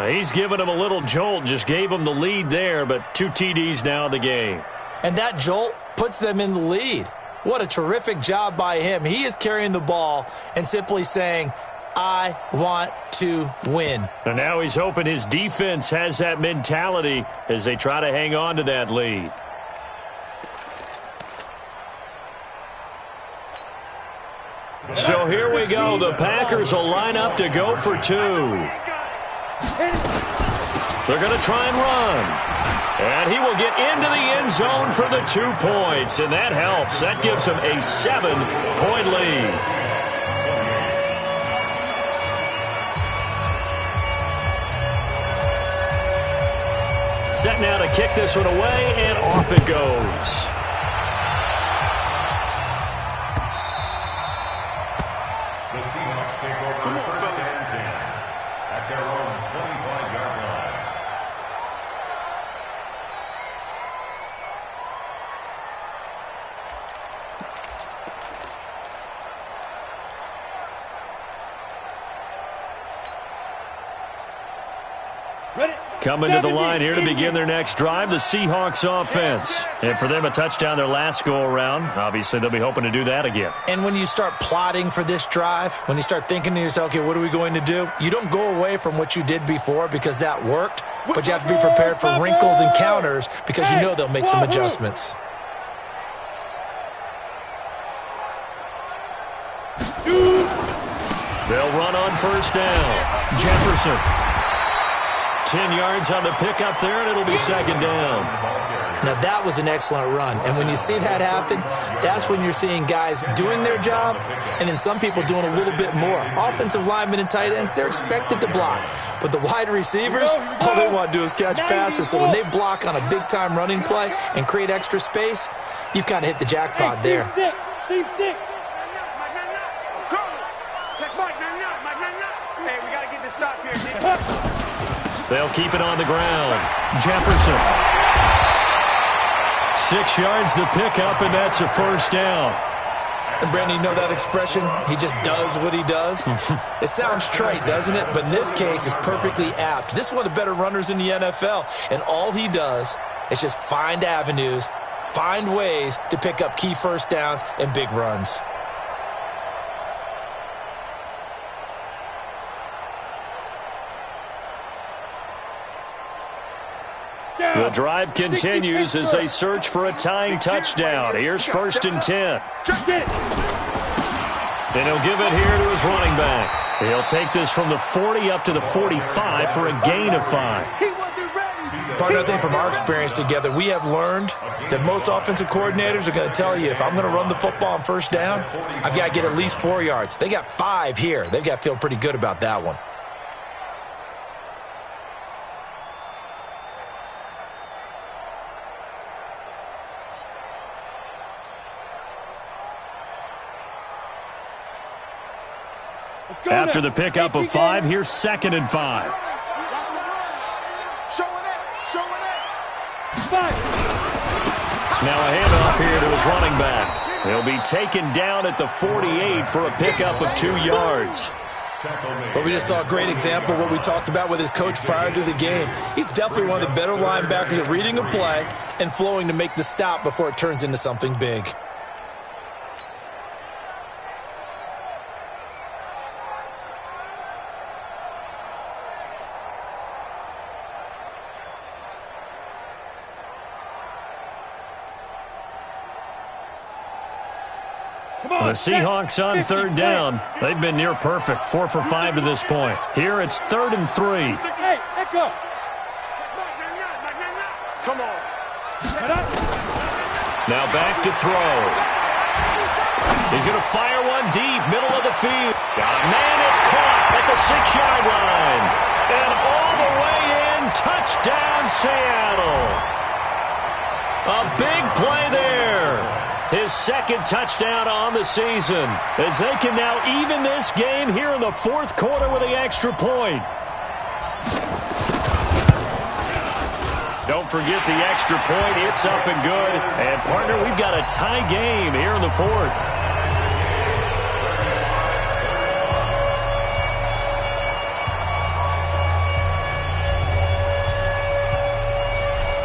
Speaker 1: He's given him a little jolt, just gave him the lead there, but 2 TDs now in the game.
Speaker 3: And that jolt puts them in the lead. What a terrific job by him. He is carrying the ball and simply saying, I want to win.
Speaker 1: And now he's hoping his defense has that mentality as they try to hang on to that lead. So here we go. The Packers will line up to go for 2. They're going to try and run. And he will get into the end zone for the 2 points. And that helps. That gives him a 7-point lead. Set now to kick this one away, and off it goes.
Speaker 4: The Seahawks take over 1st and 10 at their own 25-yard line.
Speaker 1: Coming to the line here to begin their next drive, the Seahawks offense. And for them, a touchdown their last go-around. Obviously, they'll be hoping to do that again.
Speaker 3: And when you start plotting for this drive, when you start thinking to yourself, okay, what are we going to do? You don't go away from what you did before because that worked, but you have to be prepared for wrinkles and counters because you know they'll make some adjustments.
Speaker 1: They'll run on first down. Jefferson. 10 yards on the pickup there, and it'll be second down.
Speaker 3: Now, that was an excellent run. And when you see that happen, that's when you're seeing guys doing their job and then some people doing a little bit more. Offensive linemen and tight ends, they're expected to block. But the wide receivers, all they want to do is catch passes. So when they block on a big-time running play and create extra space, you've kind of hit the jackpot there.
Speaker 2: Team six. Check Mike, hey, we got to get this stop here.
Speaker 1: They'll keep it on the ground. Jefferson. 6 yards the pickup, and that's a first down.
Speaker 3: And Brandon, you know that expression? He just does what he does. It sounds trite, doesn't it? But in this case, it's perfectly apt. This is one of the better runners in the NFL. And all he does is just find avenues, find ways to pick up key first downs and big runs.
Speaker 1: The drive continues as they search for a tying touchdown. Here's first and 10. And he'll give it here to his running back. He'll take this from the 40 up to the 45 for a gain of 5.
Speaker 3: Partner, I think from our experience together, we have learned that most offensive coordinators are going to tell you, if I'm going to run the football on first down, I've got to get at least 4 yards. They got 5 here. They've got to feel pretty good about that one.
Speaker 1: After the pickup of 5, here's second and 5. Now a handoff here to his running back. He'll be taken down at the 48 for a pickup of 2 yards.
Speaker 3: But we just saw a great example of what we talked about with his coach prior to the game. He's definitely one of the better linebackers at reading a play and flowing to make the stop before it turns into something big.
Speaker 1: The Seahawks on third down. They've been near perfect, 4 for 5 to this point. Here it's 3rd and 3.
Speaker 2: Hey, echo. Come on.
Speaker 1: Now back to throw. He's going to fire one deep, middle of the field. Man, it's caught at the 6-yard line. And all the way in, touchdown Seattle. A big play there. His second touchdown on the season as they can now even this game here in the 4th quarter with the extra point. Don't forget the extra point. It's up and good. And, partner, we've got a tie game here in the 4th.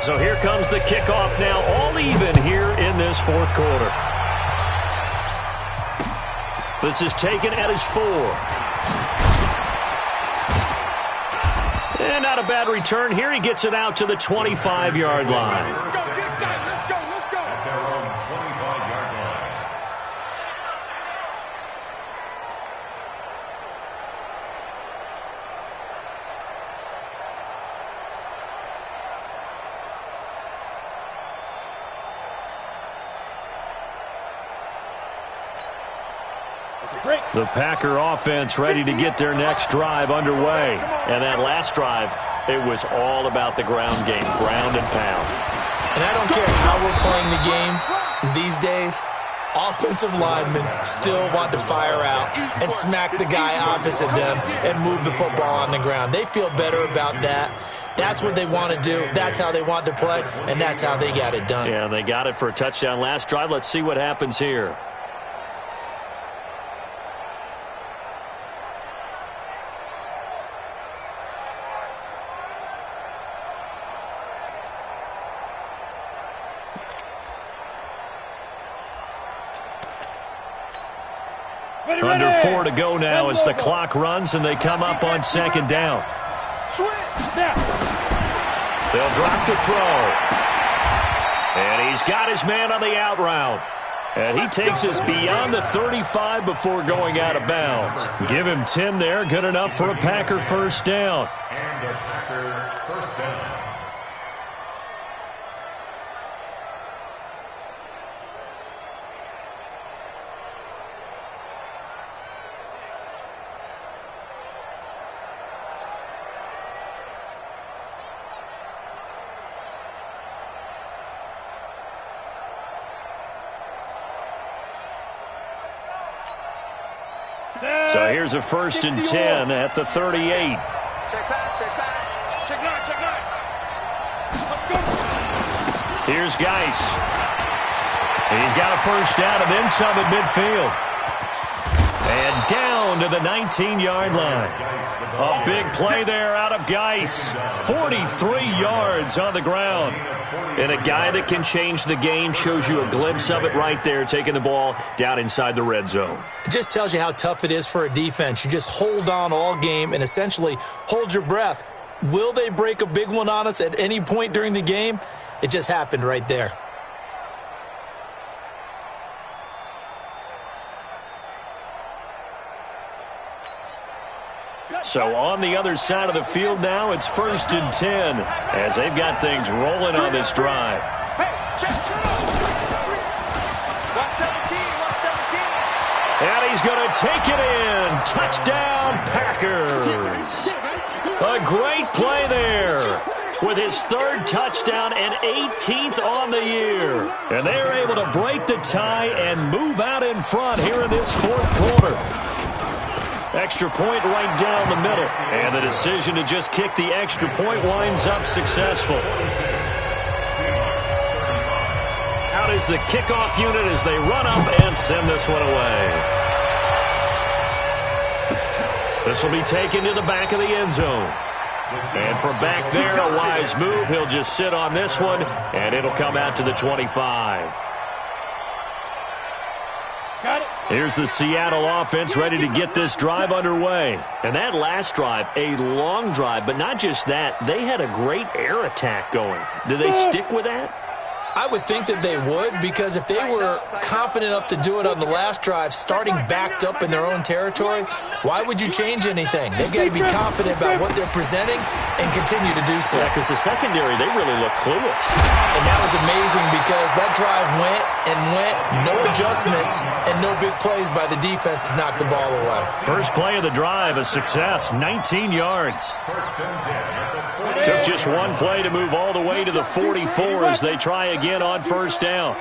Speaker 1: So here comes the kickoff now, all even here in this 4th quarter. This is taken at his 4. And not a bad return here. He gets it out to the 25-yard line.
Speaker 2: Let's go.
Speaker 4: At their own 25-yard line.
Speaker 1: The Packer offense ready to get their next drive underway. And that last drive, it was all about the ground game, ground and pound.
Speaker 3: And I don't care how we're playing the game these days, offensive linemen still want to fire out and smack the guy opposite them and move the football on the ground. They feel better about that. That's what they want to do. That's how they want to play, and that's how they got it done.
Speaker 1: Yeah, they got it for a touchdown last drive. Let's see what happens here. Under 4 to go now as the clock runs and they come up on second down. They'll drop to throw. And he's got his man on the out route. And he takes us beyond the 35 before going out of bounds. Give him 10 there. Good enough for a Packer first down.
Speaker 4: And a Packer first down.
Speaker 1: So here's a 1st and 10 at the 38.
Speaker 5: Check back, check back. Check nine, check nine.
Speaker 1: Here's Geis. He's got a first down and then some at midfield. And down to the 19-yard line. A big play there out of Geis. 43 yards on the ground. And a guy that can change the game, shows you a glimpse of it right there, taking the ball down inside the red zone.
Speaker 3: It just tells you how tough it is for a defense. You just hold on all game and essentially hold your breath. Will they break a big one on us at any point during the game? It just happened right there.
Speaker 1: So on the other side of the field now, it's 1st and 10 as they've got things rolling on this drive.
Speaker 5: Hey, check. 117, 117.
Speaker 1: And he's going to take it in. Touchdown, Packers. A great play there with his 3rd touchdown and 18th on the year. And they're able to break the tie and move out in front here in this 4th quarter. Extra point right down the middle. And the decision to just kick the extra point winds up successful. Out is the kickoff unit as they run up and send this one away. This will be taken to the back of the end zone. And from back there, a wise move. He'll just sit on this one, and it'll come out to the 25.
Speaker 2: Got it.
Speaker 1: Here's the Seattle offense ready to get this drive underway. And that last drive, a long drive, but not just that. They had a great air attack going. Do they stick with that?
Speaker 3: I would think that they would, because if they were confident enough to do it on the last drive, starting backed up in their own territory, why would you change anything? They've got to be confident about what they're presenting and continue to do so.
Speaker 1: Yeah, because the secondary, they really look clueless.
Speaker 3: And that was amazing because that drive went and went, no adjustments, and no big plays by the defense to knock the ball away.
Speaker 1: First play of the drive, a success, 19 yards.
Speaker 4: 1st and 10 at the 40.
Speaker 1: Took just one play to move all the way to the 44 as they try again on 1st down.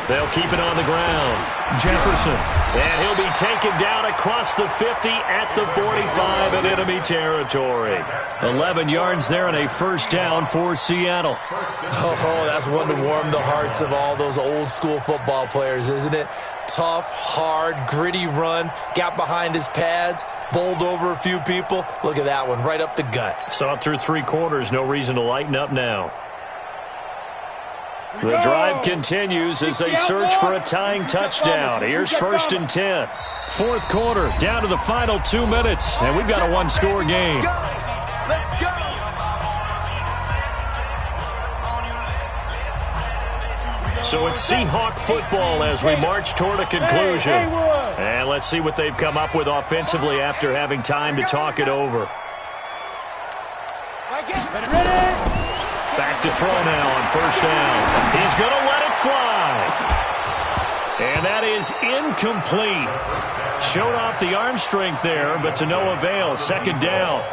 Speaker 1: They'll keep it on the ground. Jefferson. And he'll be taken down across the 50 at the 45 in enemy territory. 11 yards there and a 1st down for Seattle.
Speaker 3: Oh, that's one to warm the hearts of all those old school football players, isn't it? Tough, hard, gritty run. Got behind his pads, bowled over a few people. Look at that one, right up the gut.
Speaker 1: Saw it through 3 quarters. No reason to lighten up now. The drive continues as they search for a tying touchdown. Here's 1st and 10. 4th quarter, down to the final 2 minutes, and we've got a 1-score game.
Speaker 5: Let's go.
Speaker 1: So it's Seahawk football as we march toward a conclusion. And let's see what they've come up with offensively after having time to talk it over. Back to throw now on 1st down. He's going to let it fly. And that is incomplete. Showed off the arm strength there, but to no avail. 2nd down.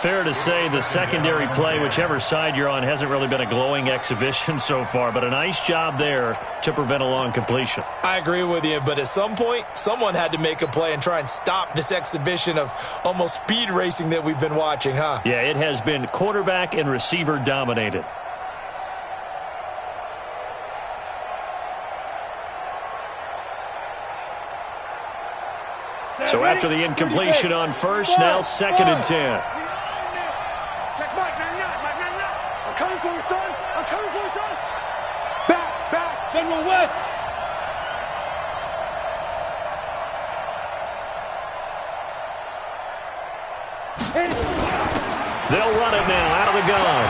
Speaker 1: Fair to say the secondary play, whichever side you're on, hasn't really been a glowing exhibition so far, but a nice job there to prevent a long completion.
Speaker 3: I agree with you, but at some point, someone had to make a play and try and stop this exhibition of almost speed racing that we've been watching, huh?
Speaker 1: Yeah, it has been quarterback and receiver dominated. So after the incompletion on 1st, now 2nd and 10.
Speaker 5: Check Mike, man, I'm coming for you, son. I'm coming for you, son. Back,
Speaker 2: General West.
Speaker 1: They'll run it now out of the gun.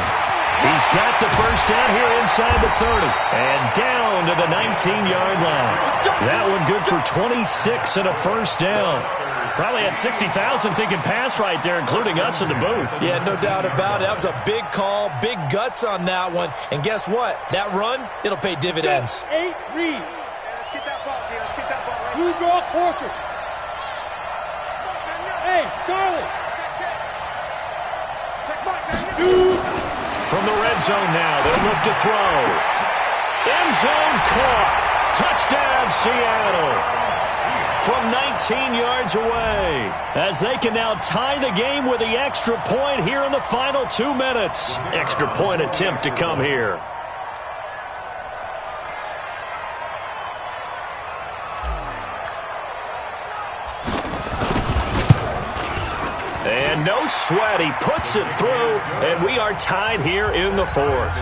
Speaker 1: He's got the first down here inside the 30. And down to the 19-yard line. That one good for 26 and a first down. Probably had 60,000 thinking pass right there, including us in the booth.
Speaker 3: Yeah, no doubt about it. That was a big call, big guts on that one. And guess what? That run, it'll pay dividends.
Speaker 2: 8 read.
Speaker 5: Let's get that ball, man. Let's get that ball right
Speaker 2: You draw Corker. Hey, Charlie.
Speaker 5: Check Mike, man.
Speaker 2: Two.
Speaker 1: From the red zone now, they'll look to throw. End zone caught. Touchdown, Seattle. From 19 yards away, as they can now tie the game with the extra point here in the final 2 minutes. Extra point attempt to come here. And no sweat, he puts it through, and we are tied here in the fourth.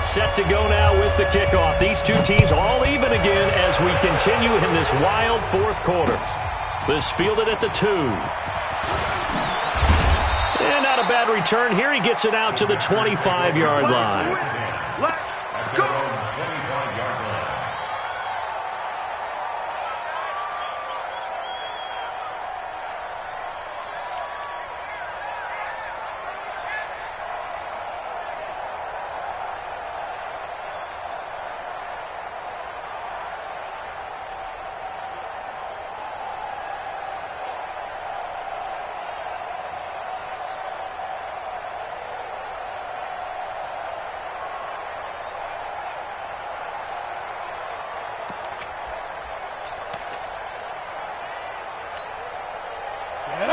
Speaker 1: Set to go now with the kickoff. These two teams all even again as we continue in this wild fourth quarter. This fielded at the 2. And not a bad return here. He gets it out to the 25-yard line.
Speaker 5: Let's go.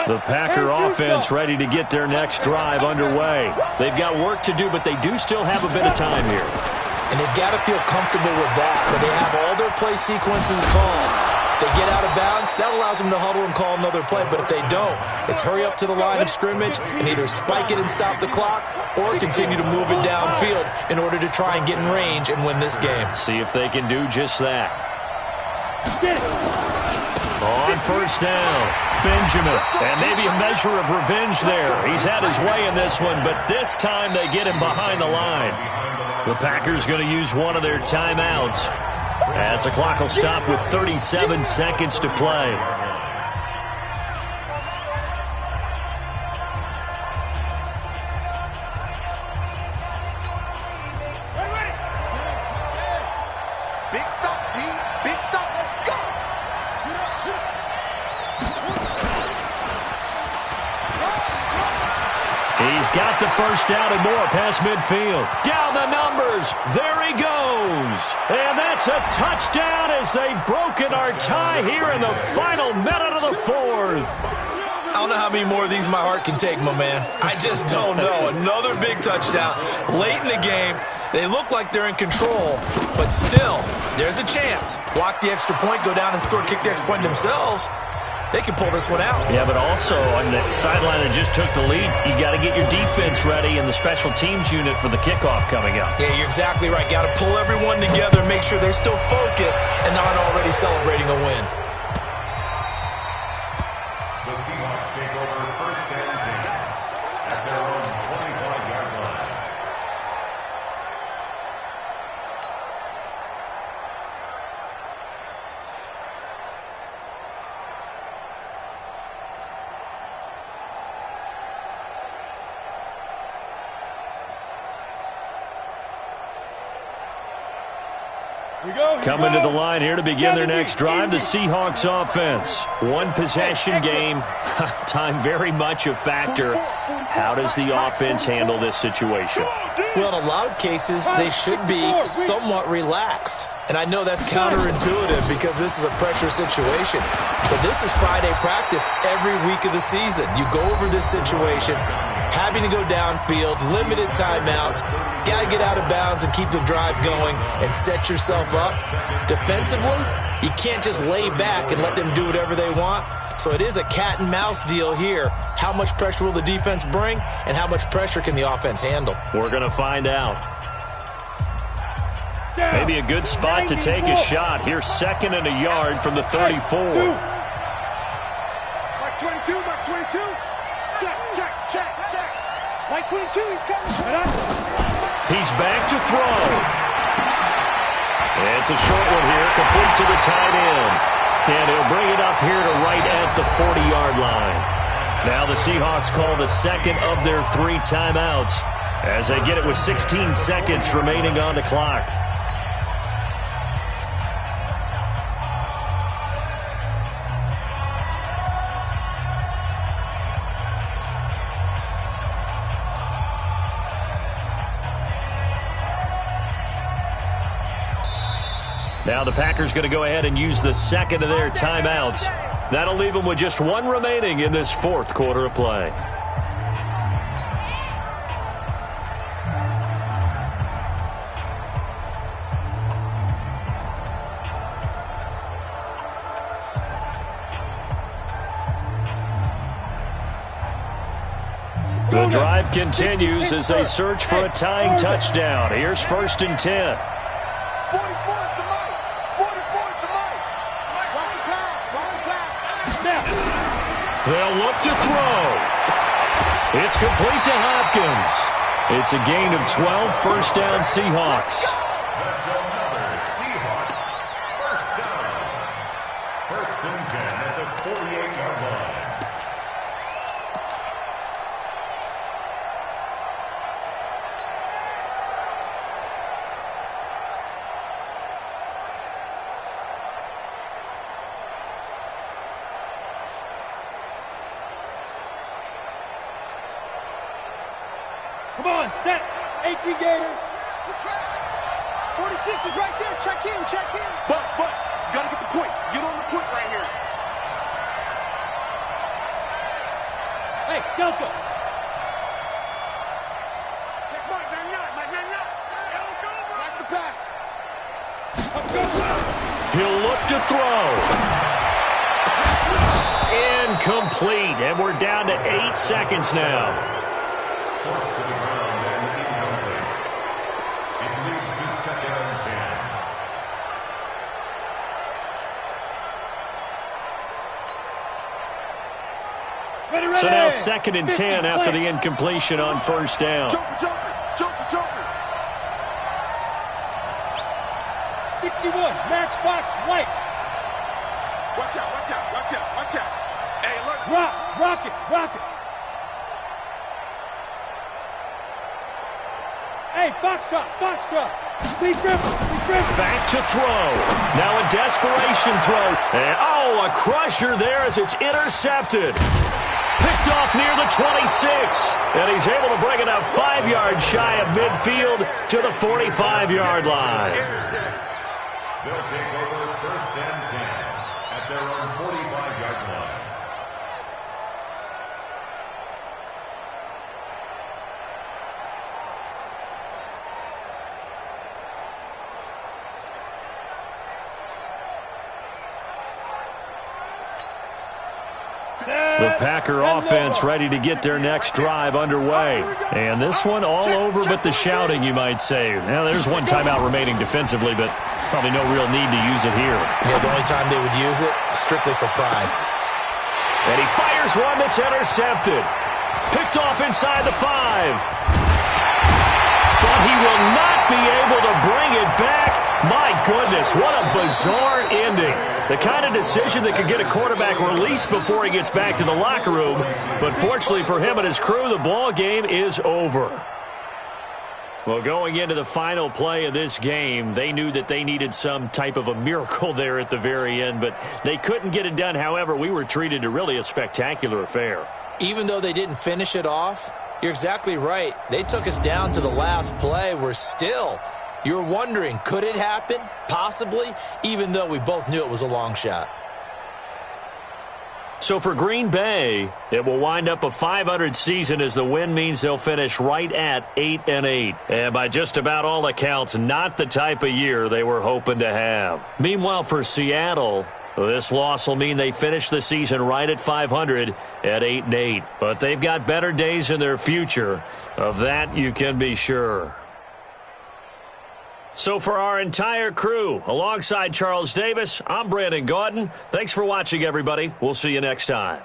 Speaker 1: The Packer offense ready to get their next drive underway. They've got work to do, but they do still have a bit of time here.
Speaker 3: And they've got to feel comfortable with that, but they have all their play sequences called. If they get out of bounds, that allows them to huddle and call another play. But if they don't, it's hurry up to the line of scrimmage and either spike it and stop the clock or continue to move it downfield in order to try and get in range and win this game.
Speaker 1: See if they can do just that. On first down, Benjamin. And maybe a measure of revenge there. He's had his way in this one, but this time they get him behind the line. The Packers going to use one of their timeouts as the clock will stop with 37 seconds to play.
Speaker 5: Big stop, D. Big stop. Let's go.
Speaker 1: He's got the first down and more past midfield. Down the numbers. There he goes. And that's a touchdown as they've broken our tie here in the final minute of the fourth.
Speaker 3: I don't know how many more of these my heart can take, my man. I just don't know. Another big touchdown late in the game. They look like they're in control, but still, there's a chance. Block the extra point, go down and score, kick the extra point themselves. They can pull this one out.
Speaker 1: Yeah, but also on the sideline that just took the lead, you got to get your defense ready and the special teams unit for the kickoff coming up.
Speaker 3: Yeah, you're exactly right. Got to pull everyone together, make sure they're still focused and not already celebrating a win.
Speaker 4: The Seahawks take over first and 10 at their own 25-yard line.
Speaker 1: Coming to the line here to begin their next drive, the Seahawks offense. One possession game. Time very much a factor. How does the offense handle this situation?
Speaker 3: Well, in a lot of cases, they should be somewhat relaxed. And I know that's counterintuitive because this is a pressure situation. But this is Friday practice every week of the season. You go over this situation, having to go downfield, limited timeouts, got to get out of bounds and keep the drive going and set yourself up. Defensively, you can't just lay back and let them do whatever they want. So it is a cat and mouse deal here. How much pressure will the defense bring and how much pressure can the offense handle?
Speaker 1: We're going to find out. Maybe a good spot to take a shot. Here's 2nd and a yard from the 34.
Speaker 5: Mike 22, Mike 22. Check, check, check, check. Mike 22, he's coming.
Speaker 1: He's back to throw. It's a short one here, complete to the tight end. And he'll bring it up here to right at the 40-yard line. Now the Seahawks call the 2nd of their 3 timeouts as they get it with 16 seconds remaining on the clock. Now the Packers going to go ahead and use the 2nd of their timeouts. That'll leave them with just 1 remaining in this 4th quarter of play. The drive continues as they search for a tying touchdown. Here's 1st and 10. They'll look to throw. It's complete to Hopkins. It's a gain of 12, 1st down Seahawks.
Speaker 4: That's another Seahawks first down. 1st and 10 at the 48-yard line.
Speaker 2: Come on, set. 18 Gator.
Speaker 5: 46 is right there. Check in, check in. But, you gotta get the point. Get on the point right here.
Speaker 2: Hey, Delta.
Speaker 5: Check Mike, man, not. Watch the pass.
Speaker 2: Let's go.
Speaker 1: He'll look to throw. Incomplete, and we're down to 8 seconds now.
Speaker 4: Forced to the ground and incomplete. It leads to 2nd and 10.
Speaker 2: Ready.
Speaker 1: So now 2nd and 10 after the incompletion on 1st down.
Speaker 5: Joker.
Speaker 2: 61, matchbox white.
Speaker 5: Watch out. Hey, alert.
Speaker 2: Rock it. Hey, Foxtrot. Please Griffin.
Speaker 1: Back to throw. Now a desperation throw. And, a crusher there as it's intercepted. Picked off near the 26. And he's able to bring it up 5 yards shy of midfield to the 45-yard line.
Speaker 4: They'll take over 1st and 10 at their own 45-yard line.
Speaker 1: The Packer offense ready to get their next drive underway. And this one all over but the shouting, you might say. Now, there's 1 timeout remaining defensively, but probably no real need to use it here.
Speaker 3: Yeah, the only time they would use it, strictly for pride.
Speaker 1: And he fires one that's intercepted. Picked off inside the 5. But he will not be able to bring it back. My goodness, what a bizarre ending. The kind of decision that could get a quarterback released before he gets back to the locker room. But fortunately for him and his crew, the ball game is over. Well, going into the final play of this game, they knew that they needed some type of a miracle there at the very end, but they couldn't get it done. However, we were treated to really a spectacular affair.
Speaker 3: Even though they didn't finish it off, you're exactly right. They took us down to the last play. You're wondering, could it happen? Possibly, even though we both knew it was a long shot.
Speaker 1: So for Green Bay, it will wind up a .500 season as the win means they'll finish right at 8-8. And by just about all accounts, not the type of year they were hoping to have. Meanwhile, for Seattle, this loss will mean they finish the season right at .500 at 8-8. But they've got better days in their future. Of that, you can be sure. So for our entire crew, alongside Charles Davis, I'm Brandon Gaudin. Thanks for watching, everybody. We'll see you next time.